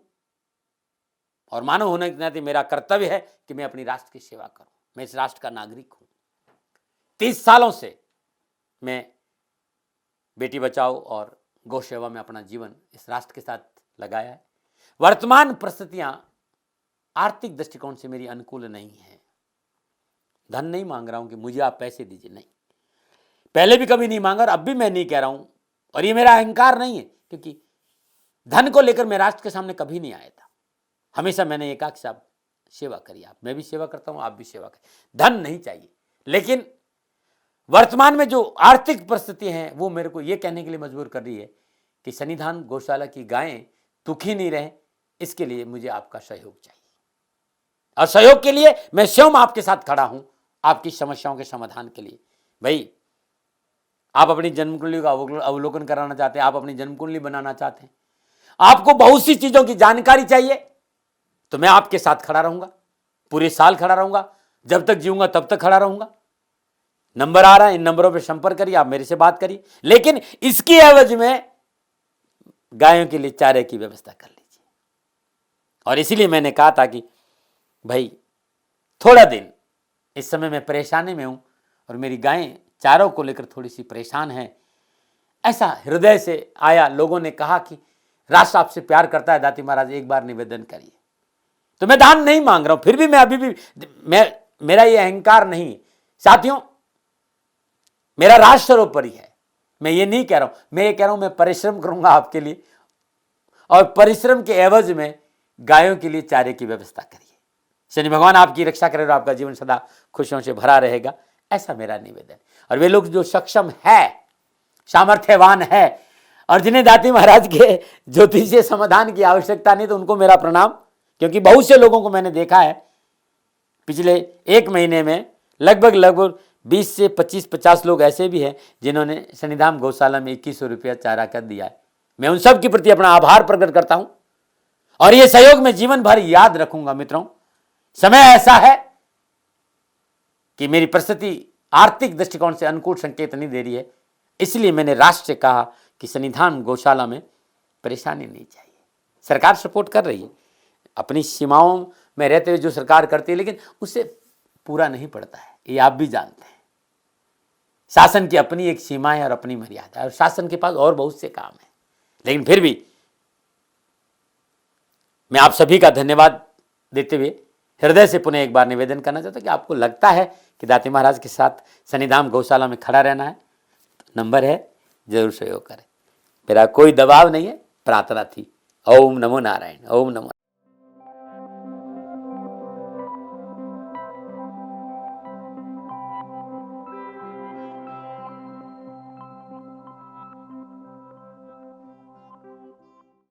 और मानव होने के नाते मेरा कर्तव्य है कि मैं अपनी राष्ट्र की सेवा करूं। मैं इस राष्ट्र का नागरिक हूं। 30 सालों से मैं बेटी बचाओ और गौ सेवा में अपना जीवन इस राष्ट्र के साथ लगाया है। वर्तमान परिस्थितियां आर्थिक दृष्टिकोण से मेरी अनुकूल नहीं है। धन नहीं मांग रहा हूं कि मुझे आप पैसे दीजिए, नहीं, पहले भी कभी नहीं मांगा और अब भी मैं नहीं कह रहा हूं। और ये मेरा अहंकार नहीं है, क्योंकि धन को लेकर मैं राष्ट्र के सामने कभी नहीं आया था। हमेशा मैंने ये कहा कि साहब सेवा करिए, आप, मैं भी सेवा करता हूं, आप भी सेवा करिए, धन नहीं चाहिए। लेकिन वर्तमान में जो आर्थिक परिस्थिति हैं वो मेरे को ये कहने के लिए मजबूर कर रही है कि सन्निधान गौशाला की गायें दुखी नहीं रहे, इसके लिए मुझे आपका सहयोग चाहिए। और सहयोग के लिए मैं स्वयं आपके साथ खड़ा हूं, आपकी समस्याओं के समाधान के लिए। भाई, आप अपनी जन्म कुंडली का अवलोकन कराना चाहते हैं, आप अपनी जन्म कुंडली बनाना चाहते हैं, आपको बहुत सी चीजों की जानकारी चाहिए, तो मैं आपके साथ खड़ा रहूंगा, पूरे साल खड़ा रहूंगा, जब तक जीऊंगा तब तक खड़ा रहूंगा। नंबर आ रहा है, इन नंबरों पर संपर्क करिए, आप मेरे से बात करिए, लेकिन इसकी एवज में गायों के लिए चारे की व्यवस्था कर लीजिए। और इसीलिए मैंने कहा था कि भाई थोड़ा दिन, इस समय मैं परेशानी में हूं और मेरी गायें चारों को लेकर थोड़ी सी परेशान हैं। ऐसा हृदय से आया, लोगों ने कहा कि राष्ट्र आपसे प्यार करता है दाती महाराज, एक बार निवेदन करिए। तो मैं दान नहीं मांग रहा हूं, फिर भी मैं अभी भी, मेरा ये अहंकार नहीं साथियों, मेरा राष्ट्र सर्वोपरि है। मैं ये नहीं कह रहा हूं, मैं ये कह रहा हूं मैं परिश्रम करूंगा आपके लिए, और परिश्रम के एवज में गायों के लिए चारे की व्यवस्था करिए। शनि भगवान आपकी रक्षा करे और आपका जीवन सदा खुशियों से भरा रहेगा, ऐसा मेरा निवेदन। और वे लोग जो सक्षम है, सामर्थ्यवान है और जिन्हें दाती महाराज के ज्योतिषीय समाधान की आवश्यकता नहीं, तो उनको मेरा प्रणाम। क्योंकि बहुत से लोगों को मैंने देखा है पिछले 1 महीने में, लगभग 20 से 25-50 लोग ऐसे भी हैं जिन्होंने सन्निधान गौशाला में 2100 रुपया चारा कर दिया है। मैं उन सब के प्रति अपना आभार प्रकट करता हूं और ये सहयोग मैं जीवन भर याद रखूंगा। मित्रों, समय ऐसा है कि मेरी परिस्थिति आर्थिक दृष्टिकोण से अनुकूल संकेत नहीं दे रही है, इसलिए मैंने राष्ट्र से कहा कि सन्निधान गौशाला में परेशानी नहीं चाहिए। सरकार सपोर्ट कर रही है, अपनी सीमाओं में रहते हुए जो सरकार करती है, लेकिन उससे पूरा नहीं पड़ता है, ये आप भी जानते हैं। शासन की अपनी एक सीमा है और अपनी मर्यादा है, और शासन के पास और बहुत से काम है। लेकिन फिर भी मैं आप सभी का धन्यवाद देते हुए हृदय से पुनः एक बार निवेदन करना चाहता हूं कि आपको लगता है कि दाती महाराज के साथ सन्निधान गौशाला में खड़ा रहना है, तो नंबर है, जरूर सहयोग करें। मेरा कोई दबाव नहीं है, प्रार्थना थी। ओम नमो नारायण। ओम नमो।